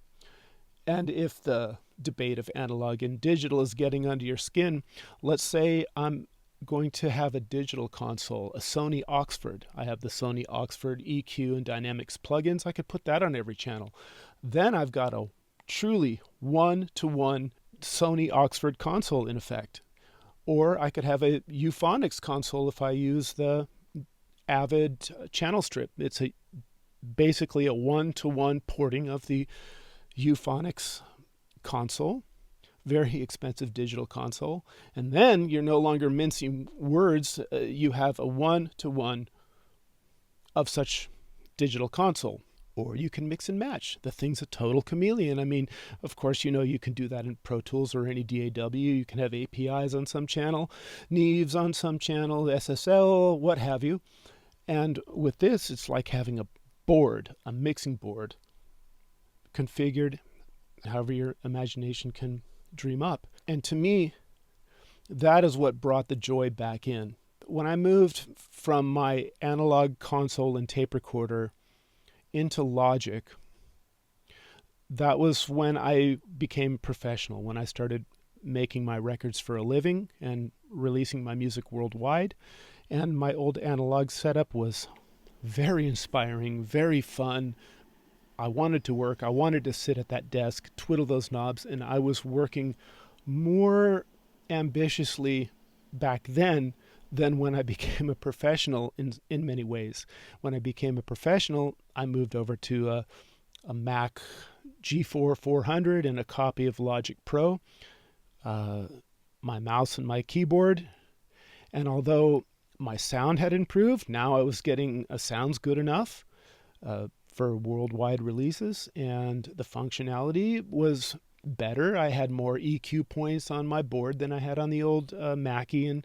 And if the debate of analog and digital is getting under your skin, let's say I'm going to have a digital console, a Sony Oxford. I have the Sony Oxford EQ and Dynamics plugins. I could put that on every channel. Then I've got a truly one-to-one Sony Oxford console in effect. Or I could have a Euphonics console if I use the Avid channel strip. It's a basically a one-to-one porting of the Euphonics console, very expensive digital console. And then you're no longer mincing words. You have a one-to-one of such digital console. Or you can mix and match. The thing's a total chameleon. I mean, of course, you can do that in Pro Tools or any DAW. You can have APIs on some channel, Neeves on some channel, SSL, what have you. And with this, it's like having a board, a mixing board, configured however your imagination can dream up. And to me, that is what brought the joy back in. When I moved from my analog console and tape recorder into Logic, that was when I became professional, when I started making my records for a living and releasing my music worldwide. And my old analog setup was very inspiring, very fun. I wanted to work. I wanted to sit at that desk, twiddle those knobs, and I was working more ambitiously back then than when I became a professional in many ways. When I became a professional, I moved over to a Mac G4 400 and a copy of Logic Pro, my mouse and my keyboard. And although my sound had improved, now I was getting sounds good enough for worldwide releases, and the functionality was better. I had more EQ points on my board than I had on the old Mackie, and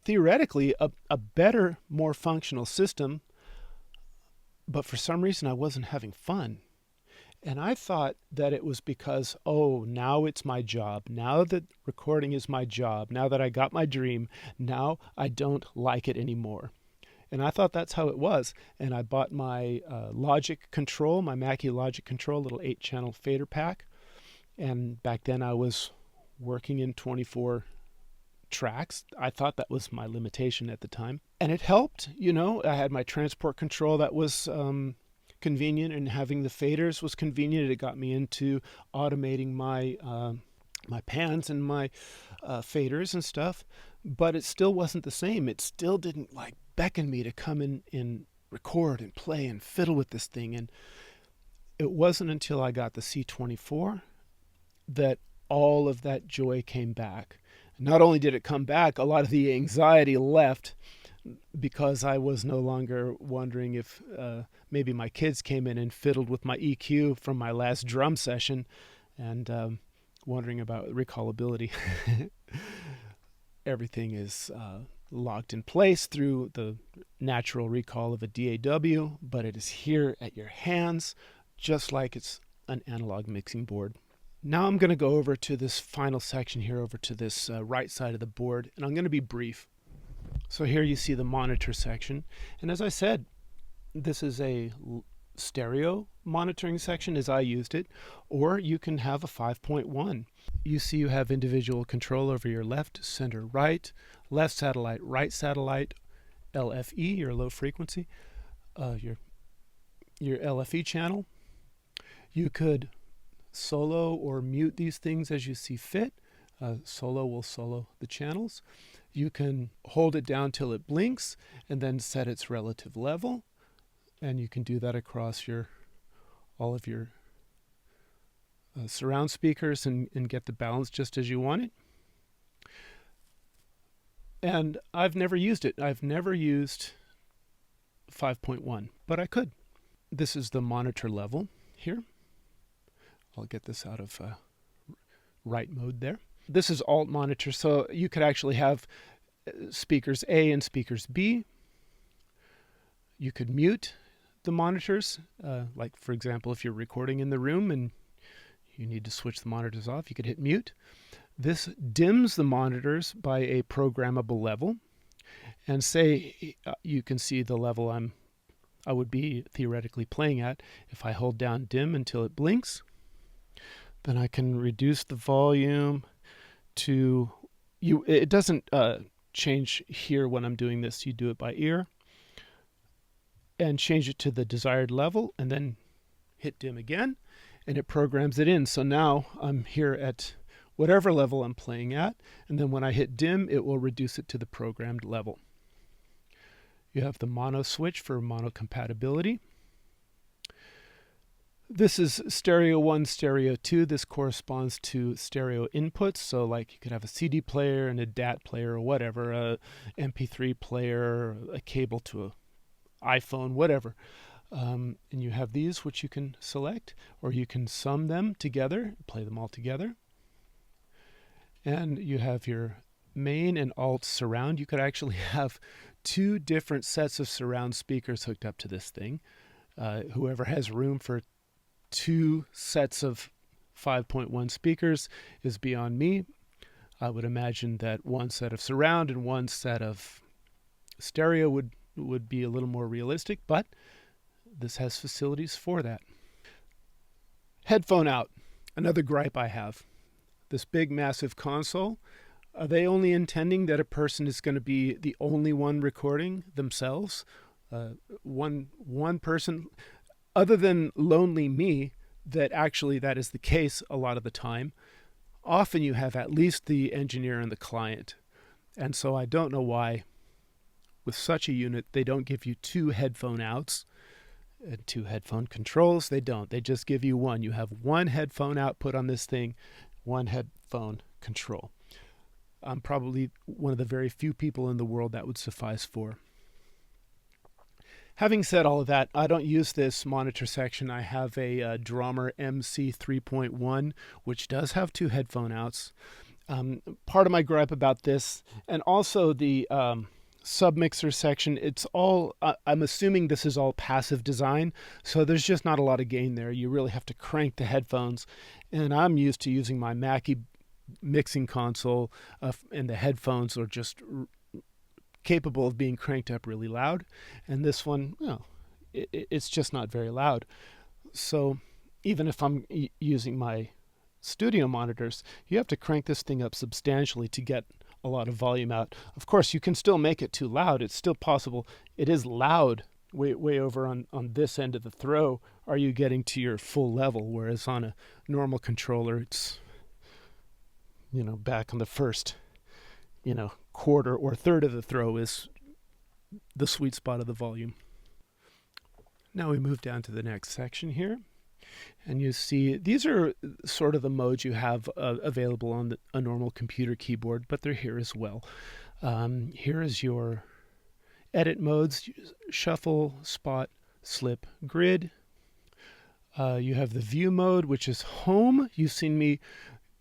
theoretically a better, more functional system. But for some reason I wasn't having fun. And I thought that it was because, now it's my job. Now that recording is my job, now that I got my dream, now I don't like it anymore. And I thought that's how it was. And I bought my Logic Control, my Mackie Logic Control, little 8-channel fader pack. And back then I was working in 24 tracks. I thought that was my limitation at the time. And it helped, I had my transport control that was convenient, and having the faders was convenient. It got me into automating my my pans and my faders and stuff. But it still wasn't the same. It still didn't beckon me to come in and record and play and fiddle with this thing. And it wasn't until I got the C24 that all of that joy came back. Not only did it come back, a lot of the anxiety left, because I was no longer wondering if maybe my kids came in and fiddled with my EQ from my last drum session, and wondering about recallability. Everything is locked in place through the natural recall of a DAW, but it is here at your hands, just like it's an analog mixing board. Now I'm going to go over to this final section here, over to this right side of the board, and I'm going to be brief. So here you see the monitor section, and as I said, this is a stereo monitoring section as I used it, or you can have a 5.1. You see you have individual control over your left, center, right satellite, right satellite, LFE, your low frequency, your LFE channel. You could solo or mute these things as you see fit. Solo will solo the channels. You can hold it down till it blinks and then set its relative level. And you can do that across all of your surround speakers and get the balance just as you want it. And I've never used it. I've never used 5.1, but I could. This is the monitor level here. I'll get this out of write mode there. This is alt monitor, so you could actually have speakers A and speakers B. You could mute the monitors, like for example, if you're recording in the room and you need to switch the monitors off, you could hit mute. This dims the monitors by a programmable level, and say you can see the level I would be theoretically playing at. If I hold down dim until it blinks, then I can reduce the volume to it doesn't change here when I'm doing this. You do it by ear and change it to the desired level, and then hit dim again, and it programs it in. So now I'm here at whatever level I'm playing at, and then when I hit dim, it will reduce it to the programmed level. You have the mono switch for mono compatibility. This is stereo 1, stereo 2. This corresponds to stereo inputs. So like you could have a CD player and a DAT player or whatever, a MP3 player, a cable to an iPhone, whatever. And you have these which you can select, or you can sum them together, play them all together. And you have your main and alt surround. You could actually have two different sets of surround speakers hooked up to this thing. Whoever has room for two sets of 5.1 speakers is beyond me. I would imagine that one set of surround and one set of stereo would be a little more realistic, but this has facilities for that. Headphone out. Another gripe I have. This big massive console, are they only intending that a person is going to be the only one recording themselves? One person, other than lonely me, that actually that is the case a lot of the time. Often you have at least the engineer and the client. And so I don't know why with such a unit they don't give you two headphone outs and two headphone controls. They don't. They just give you one. You have one headphone output on this thing, one headphone control. I'm probably one of the very few people in the world that would suffice for. Having said all of that, I don't use this monitor section. I have a Drummer MC3.1, which does have two headphone outs. Part of my gripe about this, and also the submixer section, it's all, I'm assuming this is all passive design, so there's just not a lot of gain there. You really have to crank the headphones, and I'm used to using my Mackie mixing console, and the headphones are just capable of being cranked up really loud, and this one, it's just not very loud. So even if I'm using my studio monitors, you have to crank this thing up substantially to get a lot of volume out. Of course, you can still make it too loud. It's still possible. It is loud way over on this end of the throw. Are you getting to your full level? Whereas on a normal controller, it's, back on the first, quarter or third of the throw is the sweet spot of the volume. Now we move down to the next section here, and you see these are sort of the modes you have available on a normal computer keyboard, but they're here as well. Here is your edit modes: shuffle, spot, slip, grid. You have the view mode, which is home. You've seen me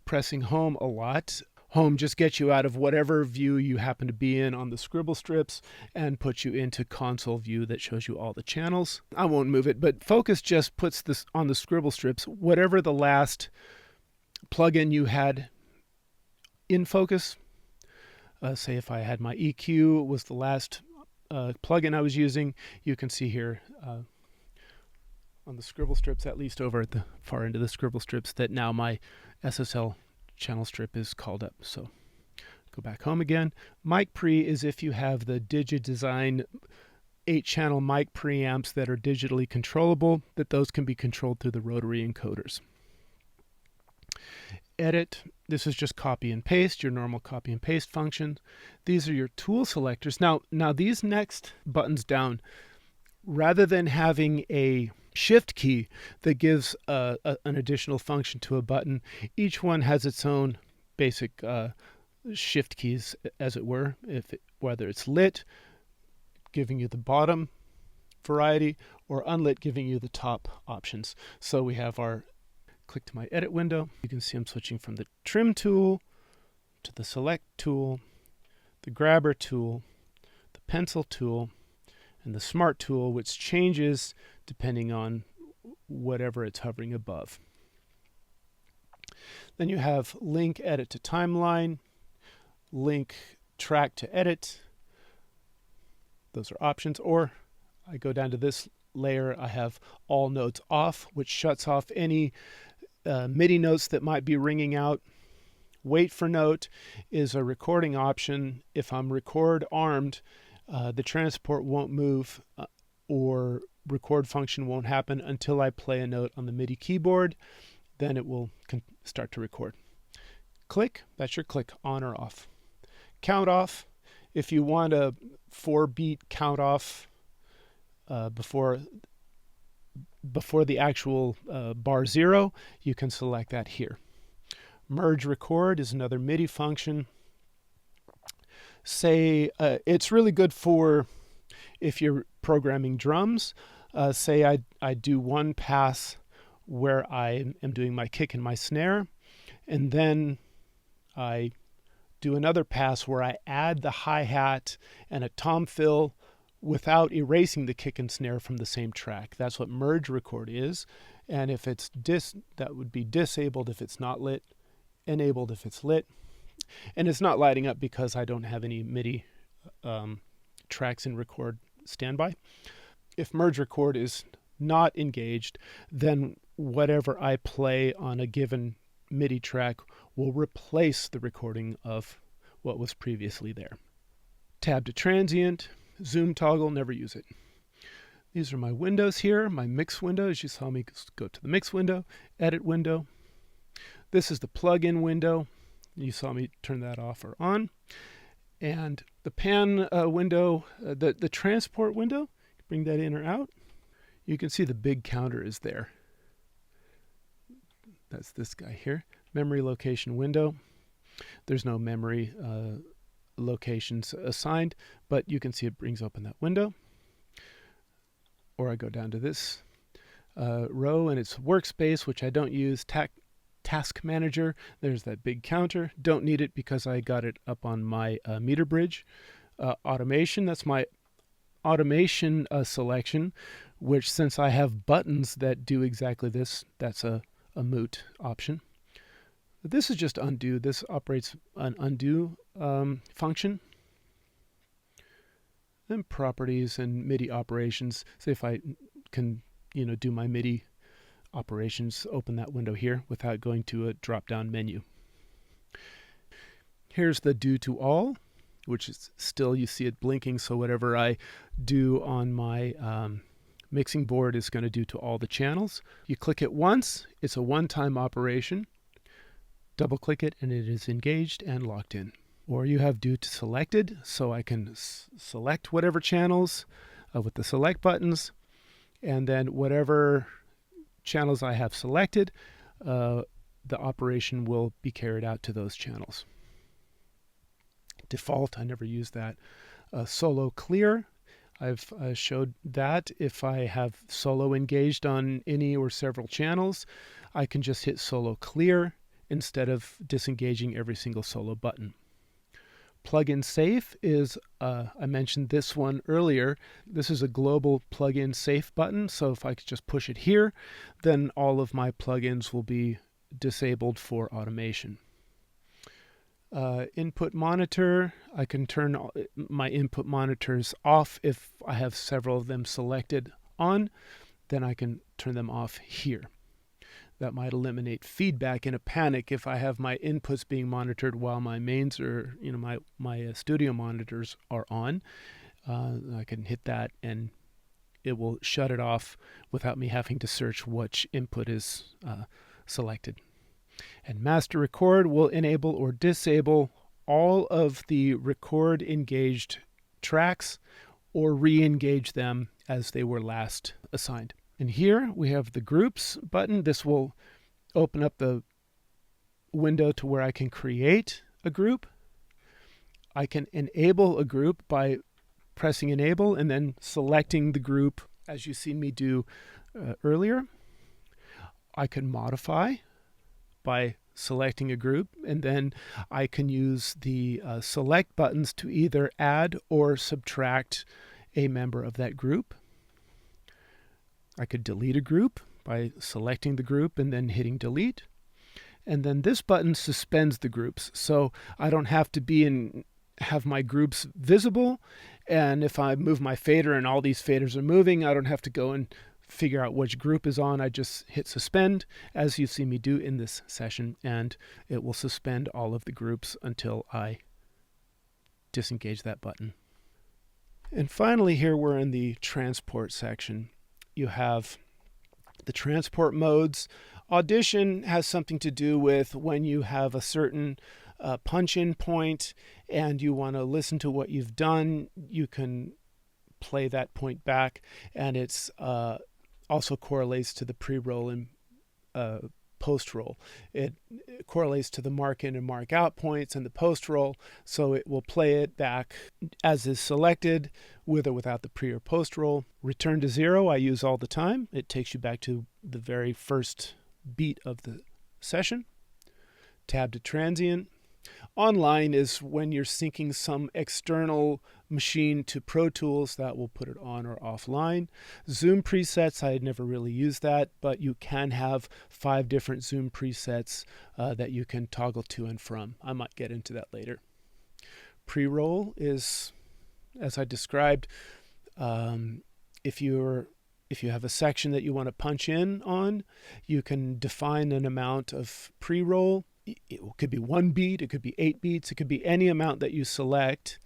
pressing home a lot. Home just gets you out of whatever view you happen to be in on the scribble strips and puts you into console view that shows you all the channels. I won't move it, but focus just puts this on the scribble strips. Whatever the last plugin you had in focus, say if I had my EQ was the last plugin I was using, you can see here on the scribble strips, at least over at the far end of the scribble strips, that now my SSL channel strip is called up. So go back home again. Mic pre is if you have the DigiDesign 8-channel mic preamps that are digitally controllable, that those can be controlled through the Rotary encoders. Edit, this is just copy and paste, your normal copy and paste function. These are your tool selectors. Now these next buttons down, rather than having a shift key that gives an additional function to a button, each one has its own basic shift keys, as it were. Whether it's lit, giving you the bottom variety, or unlit, giving you the top options. So we have our click to my edit window. You can see I'm switching from the trim tool to the select tool, the grabber tool, the pencil tool, and the smart tool, which changes depending on whatever it's hovering above. Then you have link edit to timeline, link track to edit. Those are options. Or I go down to this layer, I have all notes off, which shuts off any MIDI notes that might be ringing out. Wait for note is a recording option. If I'm record armed, the transport won't move or record function won't happen until I play a note on the MIDI keyboard. Then it will start to record. Click, that's your click, on or off. Count off, if you want a 4-beat count off before before the actual bar 0, you can select that here. Merge record is another MIDI function. Say it's really good for if you're programming drums. Say I do one pass where I am doing my kick and my snare, and then I do another pass where I add the hi-hat and a tom fill without erasing the kick and snare from the same track. That's what merge record is. And if it's that would be disabled if it's not lit, enabled if it's lit. And it's not lighting up because I don't have any MIDI tracks in record standby. If merge record is not engaged, then whatever I play on a given MIDI track will replace the recording of what was previously there. Tab to transient, zoom toggle, never use it. These are my windows here, my mix window. As you saw me go to the mix window, edit window. This is the plugin window. You saw me turn that off or on. And the pan window, the transport window, bring that in or out. You can see the big counter is there. That's this guy here. Memory location window. There's no memory locations assigned, but you can see it brings open that window. Or I go down to this row and it's workspace, which I don't use. Task manager. There's that big counter. Don't need it because I got it up on my meter bridge. Automation. That's my automation selection, which since I have buttons that do exactly this, that's a moot option. This is just undo. This operates an undo function. Then properties and MIDI operations. Say if I can, do my MIDI operations, open that window here without going to a drop-down menu. Here's the do to all, which is still, you see it blinking, so whatever I do on my mixing board is going to do to all the channels. You click it once, it's a one-time operation. Double click it and it is engaged and locked in. Or you have do to selected, so I can select whatever channels with the select buttons, and then whatever channels I have selected, the operation will be carried out to those channels. Default, I never use that. Solo clear, I've showed that if I have solo engaged on any or several channels, I can just hit solo clear instead of disengaging every single solo button. Plugin safe is, I mentioned this one earlier, this is a global plugin safe button, so if I could just push it here, then all of my plugins will be disabled for automation. Input monitor, I can turn my input monitors off if I have several of them selected on, then I can turn them off here. That might eliminate feedback in a panic if I have my inputs being monitored while my mains or my studio monitors are on. I can hit that and it will shut it off without me having to search which input is selected. And master record will enable or disable all of the record engaged tracks or re-engage them as they were last assigned. And here we have the groups button. This will open up the window to where I can create a group. I can enable a group by pressing enable and then selecting the group as you've seen me do earlier. I can modify by selecting a group, and then I can use the select buttons to either add or subtract a member of that group. I could delete a group by selecting the group and then hitting delete. And then this button suspends the groups, so I don't have to have my groups visible. And if I move my fader and all these faders are moving, I don't have to go and figure out which group is on. I just hit suspend, as you see me do in this session, and it will suspend all of the groups until I disengage that button. And finally, here we're in the transport section. You have the transport modes. Audition has something to do with when you have a certain punch-in point and you want to listen to what you've done, you can play that point back, and it's also correlates to the pre-roll and post-roll. It correlates to the mark in and mark out points and the post-roll, so it will play it back as is selected with or without the pre or post-roll. Return to 0 I use all the time. It takes you back to the very first beat of the session. Tab to transient. Online is when you're syncing some external machine to Pro Tools that will put it on or offline. Zoom presets, I had never really used that, but you can have 5 different Zoom presets that you can toggle to and from. I might get into that later. Pre-roll is, as I described, if you have a section that you want to punch in on, you can define an amount of pre-roll. It could be 1 beat, it could be 8 beats, it could be any amount that you select,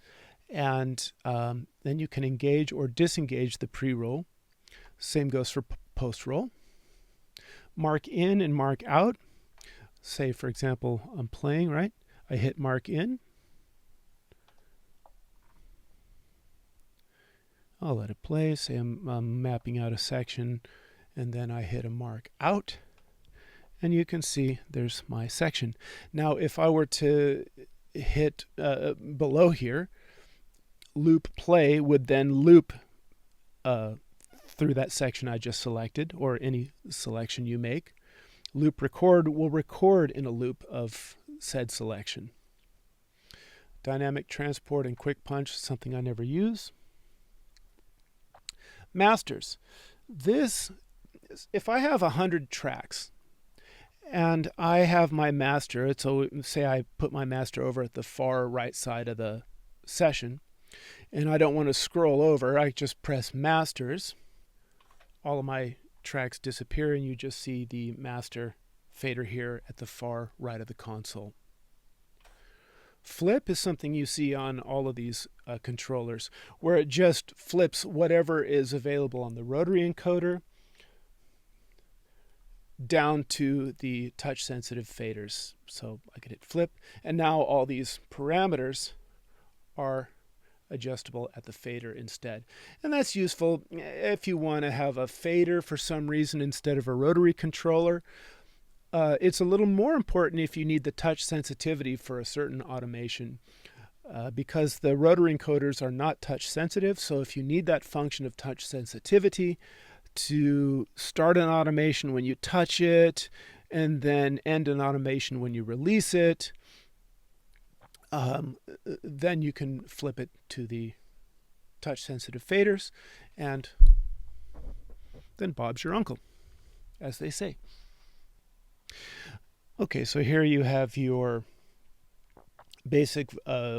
and then you can engage or disengage the pre-roll. Same goes for post-roll. Mark in and mark out. Say, for example, I'm playing, right? I hit mark in. I'll let it play. Say I'm mapping out a section, and then I hit a mark out. And you can see there's my section. Now, if I were to hit below here, loop play would then loop through that section I just selected, or any selection you make. Loop record will record in a loop of said selection. Dynamic transport and quick punch, something I never use. Masters. This, if I have 100 tracks, and I have my master, so say I put my master over at the far right side of the session, and I don't want to scroll over, I just press masters. All of my tracks disappear, and you just see the master fader here at the far right of the console. Flip is something you see on all of these controllers, where it just flips whatever is available on the rotary encoder down to the touch sensitive faders. So I could hit flip, and now all these parameters are adjustable at the fader instead. And that's useful if you want to have a fader for some reason instead of a rotary controller. It's a little more important if you need the touch sensitivity for a certain automation, because the rotary encoders are not touch sensitive. So if you need that function of touch sensitivity to start an automation when you touch it and then end an automation when you release it, then you can flip it to the touch sensitive faders, and then Bob's your uncle, as they say. Okay, so here you have your basic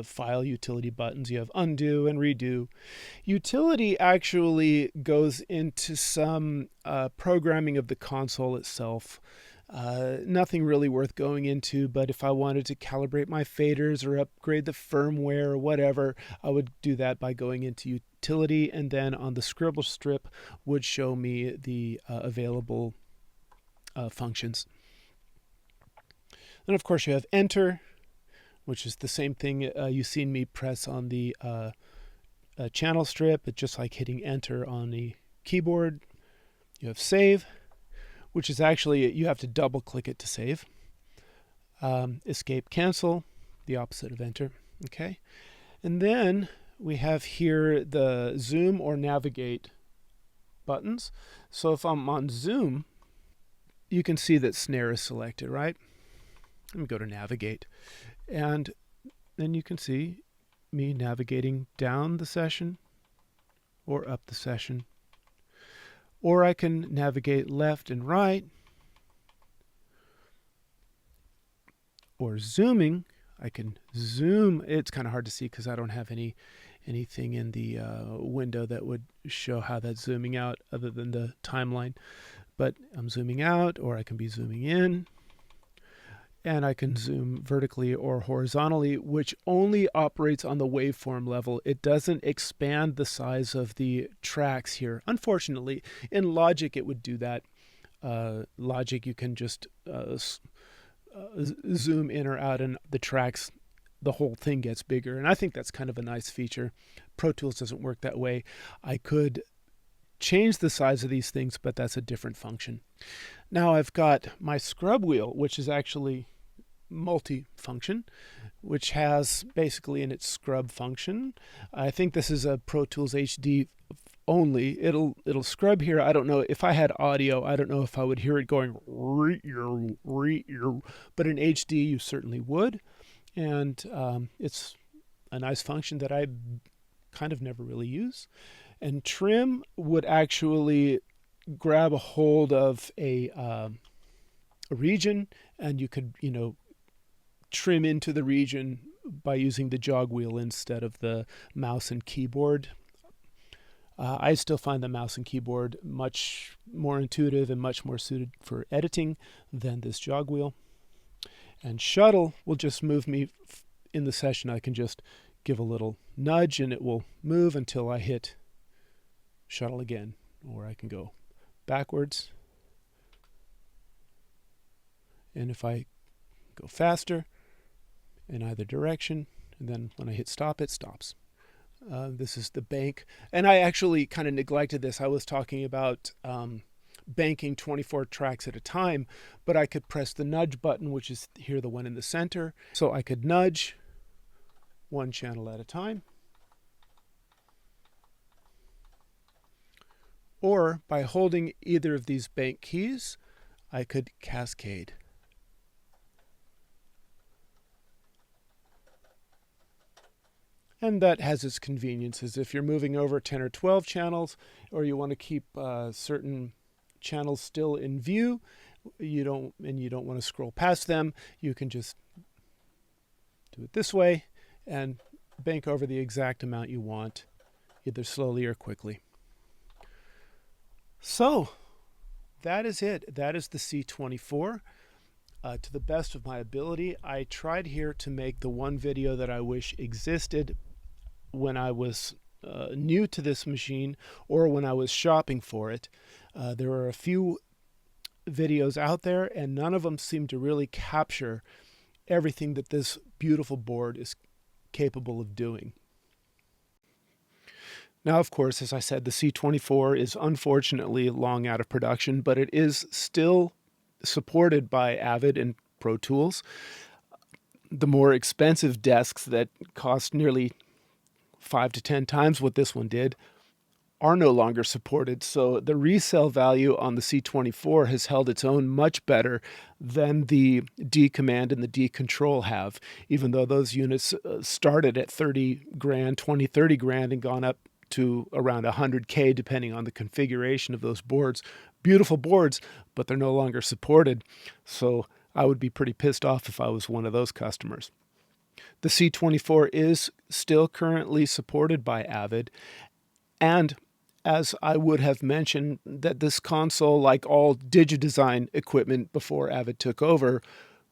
file utility buttons. You have undo and redo. Utility actually goes into some programming of the console itself. Nothing really worth going into, but if I wanted to calibrate my faders or upgrade the firmware or whatever, I would do that by going into utility, and then on the scribble strip would show me the available functions. Then of course you have enter, which is the same thing you've seen me press on the channel strip. It's just like hitting enter on the keyboard. You have save, which is actually, you have to double click it to save. Escape cancel, the opposite of enter. Okay, and then we have here the zoom or navigate buttons. So if I'm on zoom, you can see that snare is selected, right? Let me go to navigate, and then you can see me navigating down the session or up the session, or I can navigate left and right, or zooming. I can zoom. It's kind of hard to see because I don't have anything in the window that would show how that's zooming out other than the timeline, but I'm zooming out, or I can be zooming in. And I can zoom vertically or horizontally, which only operates on the waveform level. It doesn't expand the size of the tracks here. Unfortunately, in Logic it would do that. Logic, you can just zoom in or out, and the tracks, the whole thing gets bigger. And I think that's kind of a nice feature. Pro Tools doesn't work that way. I could change the size of these things, but that's a different function. Now I've got my scrub wheel, which is actually multi-function, which has basically in its scrub function, I think this is a Pro Tools HD only. It'll scrub here. I don't know if I had audio, I don't know if I would hear it going, but in HD you certainly would. And it's a nice function that I kind of never really use. And trim would actually grab a hold of a region, and you could, trim into the region by using the jog wheel instead of the mouse and keyboard. I still find the mouse and keyboard much more intuitive and much more suited for editing than this jog wheel. And shuttle will just move me in the session. I can just give a little nudge and it will move until I hit shuttle again, or I can go backwards. And if I go faster in either direction, and then when I hit stop, it stops. This is the bank. And I actually kind of neglected this. I was talking about banking 24 tracks at a time, but I could press the nudge button, which is here, the one in the center. So I could nudge one channel at a time. Or by holding either of these bank keys, I could cascade. And that has its conveniences. If you're moving over 10 or 12 channels, or you want to keep certain channels still in view, you don't want to scroll past them, you can just do it this way and bank over the exact amount you want, either slowly or quickly. So that is it. That is the C24. To the best of my ability, I tried here to make the one video that I wish existed when I was new to this machine or when I was shopping for it. There are a few videos out there, and none of them seem to really capture everything that this beautiful board is capable of doing. Now, of course, as I said, the C24 is unfortunately long out of production, but it is still supported by Avid and Pro Tools. The more expensive desks that cost nearly 5 to 10 times what this one did are no longer supported. So the resale value on the C24 has held its own much better than the D Command and the D Control have, even though those units started at 30 grand, 20, 30 grand and gone up to around 100K depending on the configuration of those boards. Beautiful boards, but they're no longer supported. So I would be pretty pissed off if I was one of those customers. The C24 is still currently supported by Avid, and as I would have mentioned, that this console, like all DigiDesign equipment before Avid took over,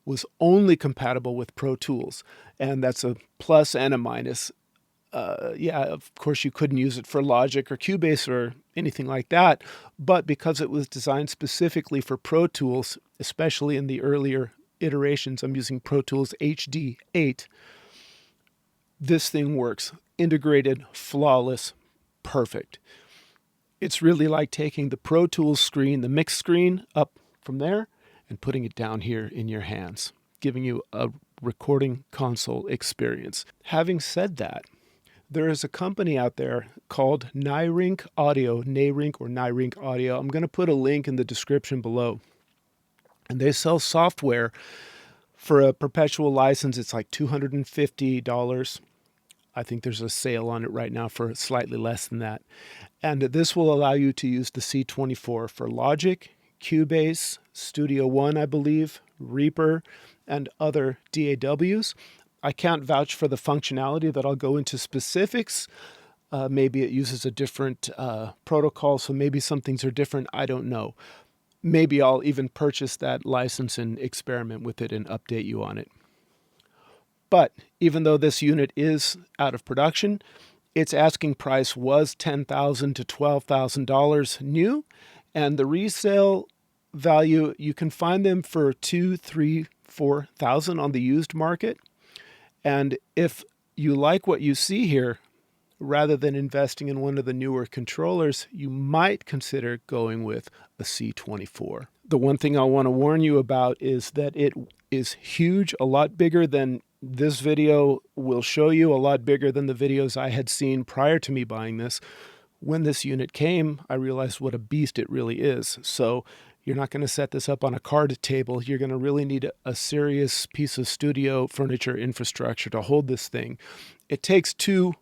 was only compatible with Pro Tools, and that's a plus and a minus. Yeah, of course you couldn't use it for Logic or Cubase or anything like that, but because it was designed specifically for Pro Tools, especially in the earlier iterations, I'm using Pro Tools HD8, this thing works. Integrated, flawless, perfect. It's really like taking the Pro Tools screen, the mix screen, up from there and putting it down here in your hands, giving you a recording console experience. Having said that, there is a company out there called Nyrink Audio, Nyrink Audio. I'm going to put a link in the description below. And they sell software for a perpetual license. It's like $250. I think there's a sale on it right now for slightly less than that. And this will allow you to use the C24 for Logic, Cubase, Studio One, I believe, Reaper, and other DAWs. I can't vouch for the functionality that I'll go into specifics. Maybe it uses a different protocol, so maybe some things are different. I don't know. Maybe I'll even purchase that license and experiment with it and update you on it. But even though this unit is out of production, its asking price was $10,000 to $12,000 new, and the resale value, you can find them for $2,000, $3,000, $4,000 on the used market. And if you like what you see here, rather than investing in one of the newer controllers, you might consider going with a C24. The one thing I want to warn you about is that it is huge, a lot bigger than this video will show you, a lot bigger than the videos I had seen prior to me buying this. When this unit came, I realized what a beast it really is. So you're not going to set this up on a card table. You're going to really need a serious piece of studio furniture infrastructure to hold this thing. It takes two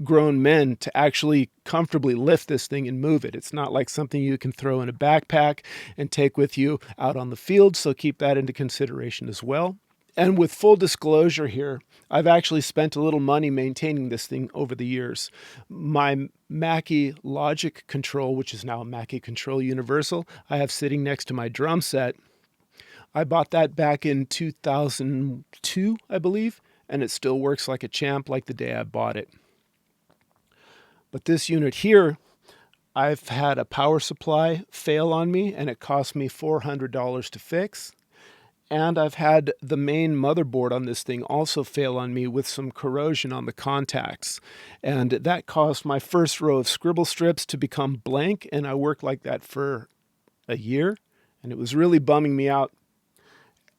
grown men to actually comfortably lift this thing and move it. It's not like something you can throw in a backpack and take with you out on the field, so keep that into consideration as well. And with full disclosure here, I've actually spent a little money maintaining this thing over the years. My Mackie Logic Control, which is now a Mackie Control Universal, I have sitting next to my drum set. I bought that back in 2002, I believe, and it still works like a champ like the day I bought it. But this unit here, I've had a power supply fail on me, and it cost me $400 to fix. And I've had the main motherboard on this thing also fail on me with some corrosion on the contacts. And that caused my first row of scribble strips to become blank, and I worked like that for a year, and it was really bumming me out.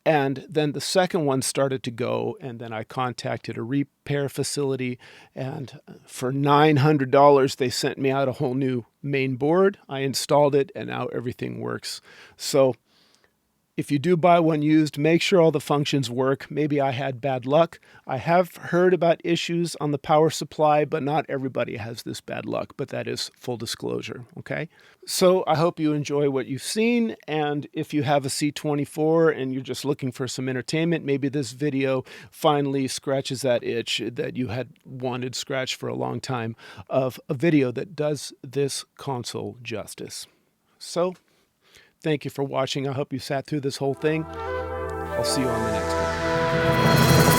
And then the second one started to go, and then I contacted a repair facility, and for $900 they sent me out a whole new main board. I installed it, and now everything works. So if you do buy one used, make sure all the functions work. Maybe I had bad luck. I have heard about issues on the power supply, but not everybody has this bad luck, but that is full disclosure, okay? So I hope you enjoy what you've seen, and if you have a C24 and you're just looking for some entertainment, maybe this video finally scratches that itch that you had wanted scratched for a long time of a video that does this console justice. So, thank you for watching. I hope you sat through this whole thing. I'll see you on the next one.